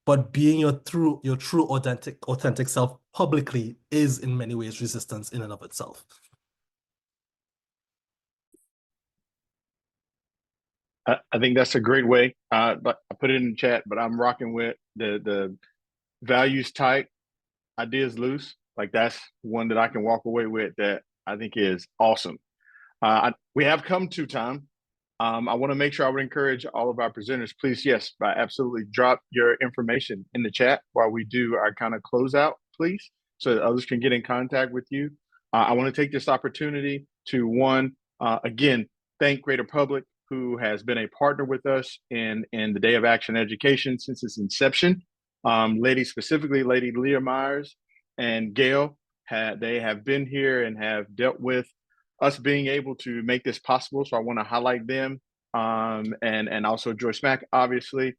but being your true authentic self publicly is in many ways resistance in and of itself. I think that's a great way. But I put it in the chat, but I'm rocking with the values tight, ideas loose. Like that's one that I can walk away with that I think is awesome. We have come to time. I want to make sure I would encourage all of our presenters, please, yes, absolutely drop your information in the chat while we do our kind of closeout, please, so that others can get in contact with you. I want to take this opportunity to again, thank Greater Public, who has been a partner with us in the Day of Action Education since its inception. Specifically, Lady Leah Myers and Gail, they have been here and have dealt with us being able to make this possible. So I want to highlight them, and also Joyce Mack, obviously.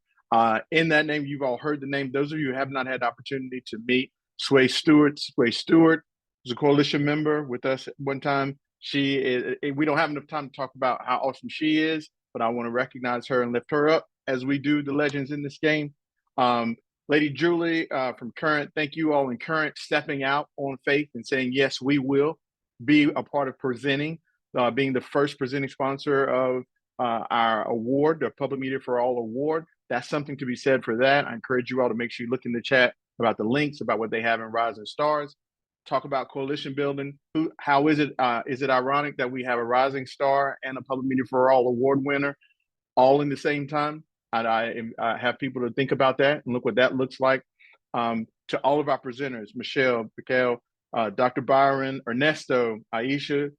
In that name, you've all heard the name. Those of you who have not had the opportunity to meet Sway Stewart was a coalition member with us at one time. She is, we don't have enough time to talk about how awesome she is, but I want to recognize her and lift her up as we do the legends in this game. Lady Julie from Current, thank you all in Current stepping out on faith and saying, yes, we will be a part of presenting, being the first presenting sponsor of our award, the Public Media for All Award. That's something to be said for that. I encourage you all to make sure you look in the chat about the links, about what they have in Rising Stars. Talk about coalition building. How is it? Is it ironic that we have a Rising Star and a Public Media for All Award winner all in the same time? And I have people to think about that and look what that looks like. To all of our presenters, Michelle, Mikhail, Dr. Byron, Ernesto, Aisha,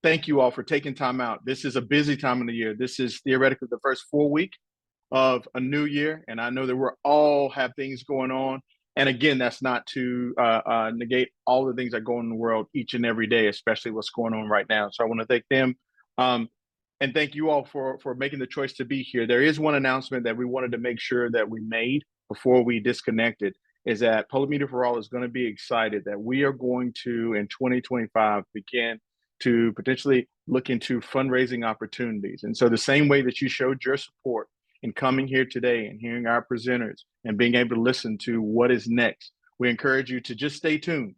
thank you all for taking time out. This is a busy time of the year. This is theoretically the first full week of a new year. And I know that we're all have things going on. And again, that's not to negate all the things that go on in the world each and every day, especially what's going on right now. So I want to thank them. And thank you all for making the choice to be here. There is one announcement that we wanted to make sure that we made before we disconnected, is that Public Media for All is going to be excited that we are going to, in 2025, begin to potentially look into fundraising opportunities. And so the same way that you showed your support in coming here today and hearing our presenters and being able to listen to what is next, we encourage you to just stay tuned.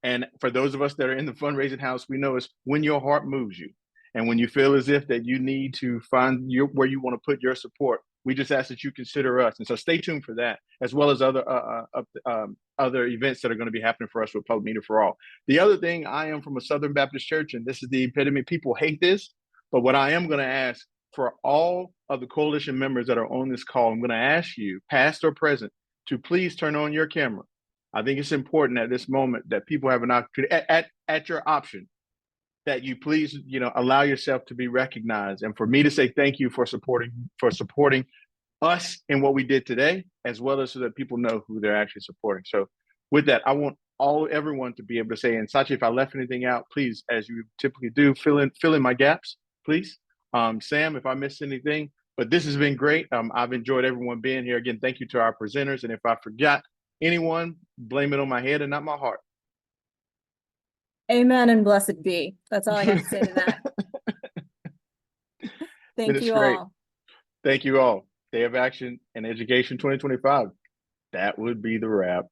And for those of us that are in the fundraising house, we know it's when your heart moves you. And when you feel as if that you need to find where you want to put your support, we just ask that you consider us. And so stay tuned for that, as well as other events that are going to be happening for us with Public Media for All. The other thing, I am from a Southern Baptist church, and this is the epitome. People hate this, but what I am going to ask for all of the coalition members that are on this call, I'm going to ask you, past or present, to please turn on your camera. I think it's important at this moment that people have an opportunity at your option, that you please, allow yourself to be recognized, and for me to say thank you for supporting us in what we did today, as well as so that people know who they're actually supporting. So with that, I want everyone to be able to say, and Sachi, if I left anything out, please, as you typically do, fill in my gaps, please. Sam, if I missed anything, but this has been great. I've enjoyed everyone being here. Again, thank you to our presenters. And if I forgot anyone, blame it on my head and not my heart. Amen and blessed be. That's all I have to say to that. Thank you great. all. Thank you all. Day of Action and Education 2025. That would be the wrap.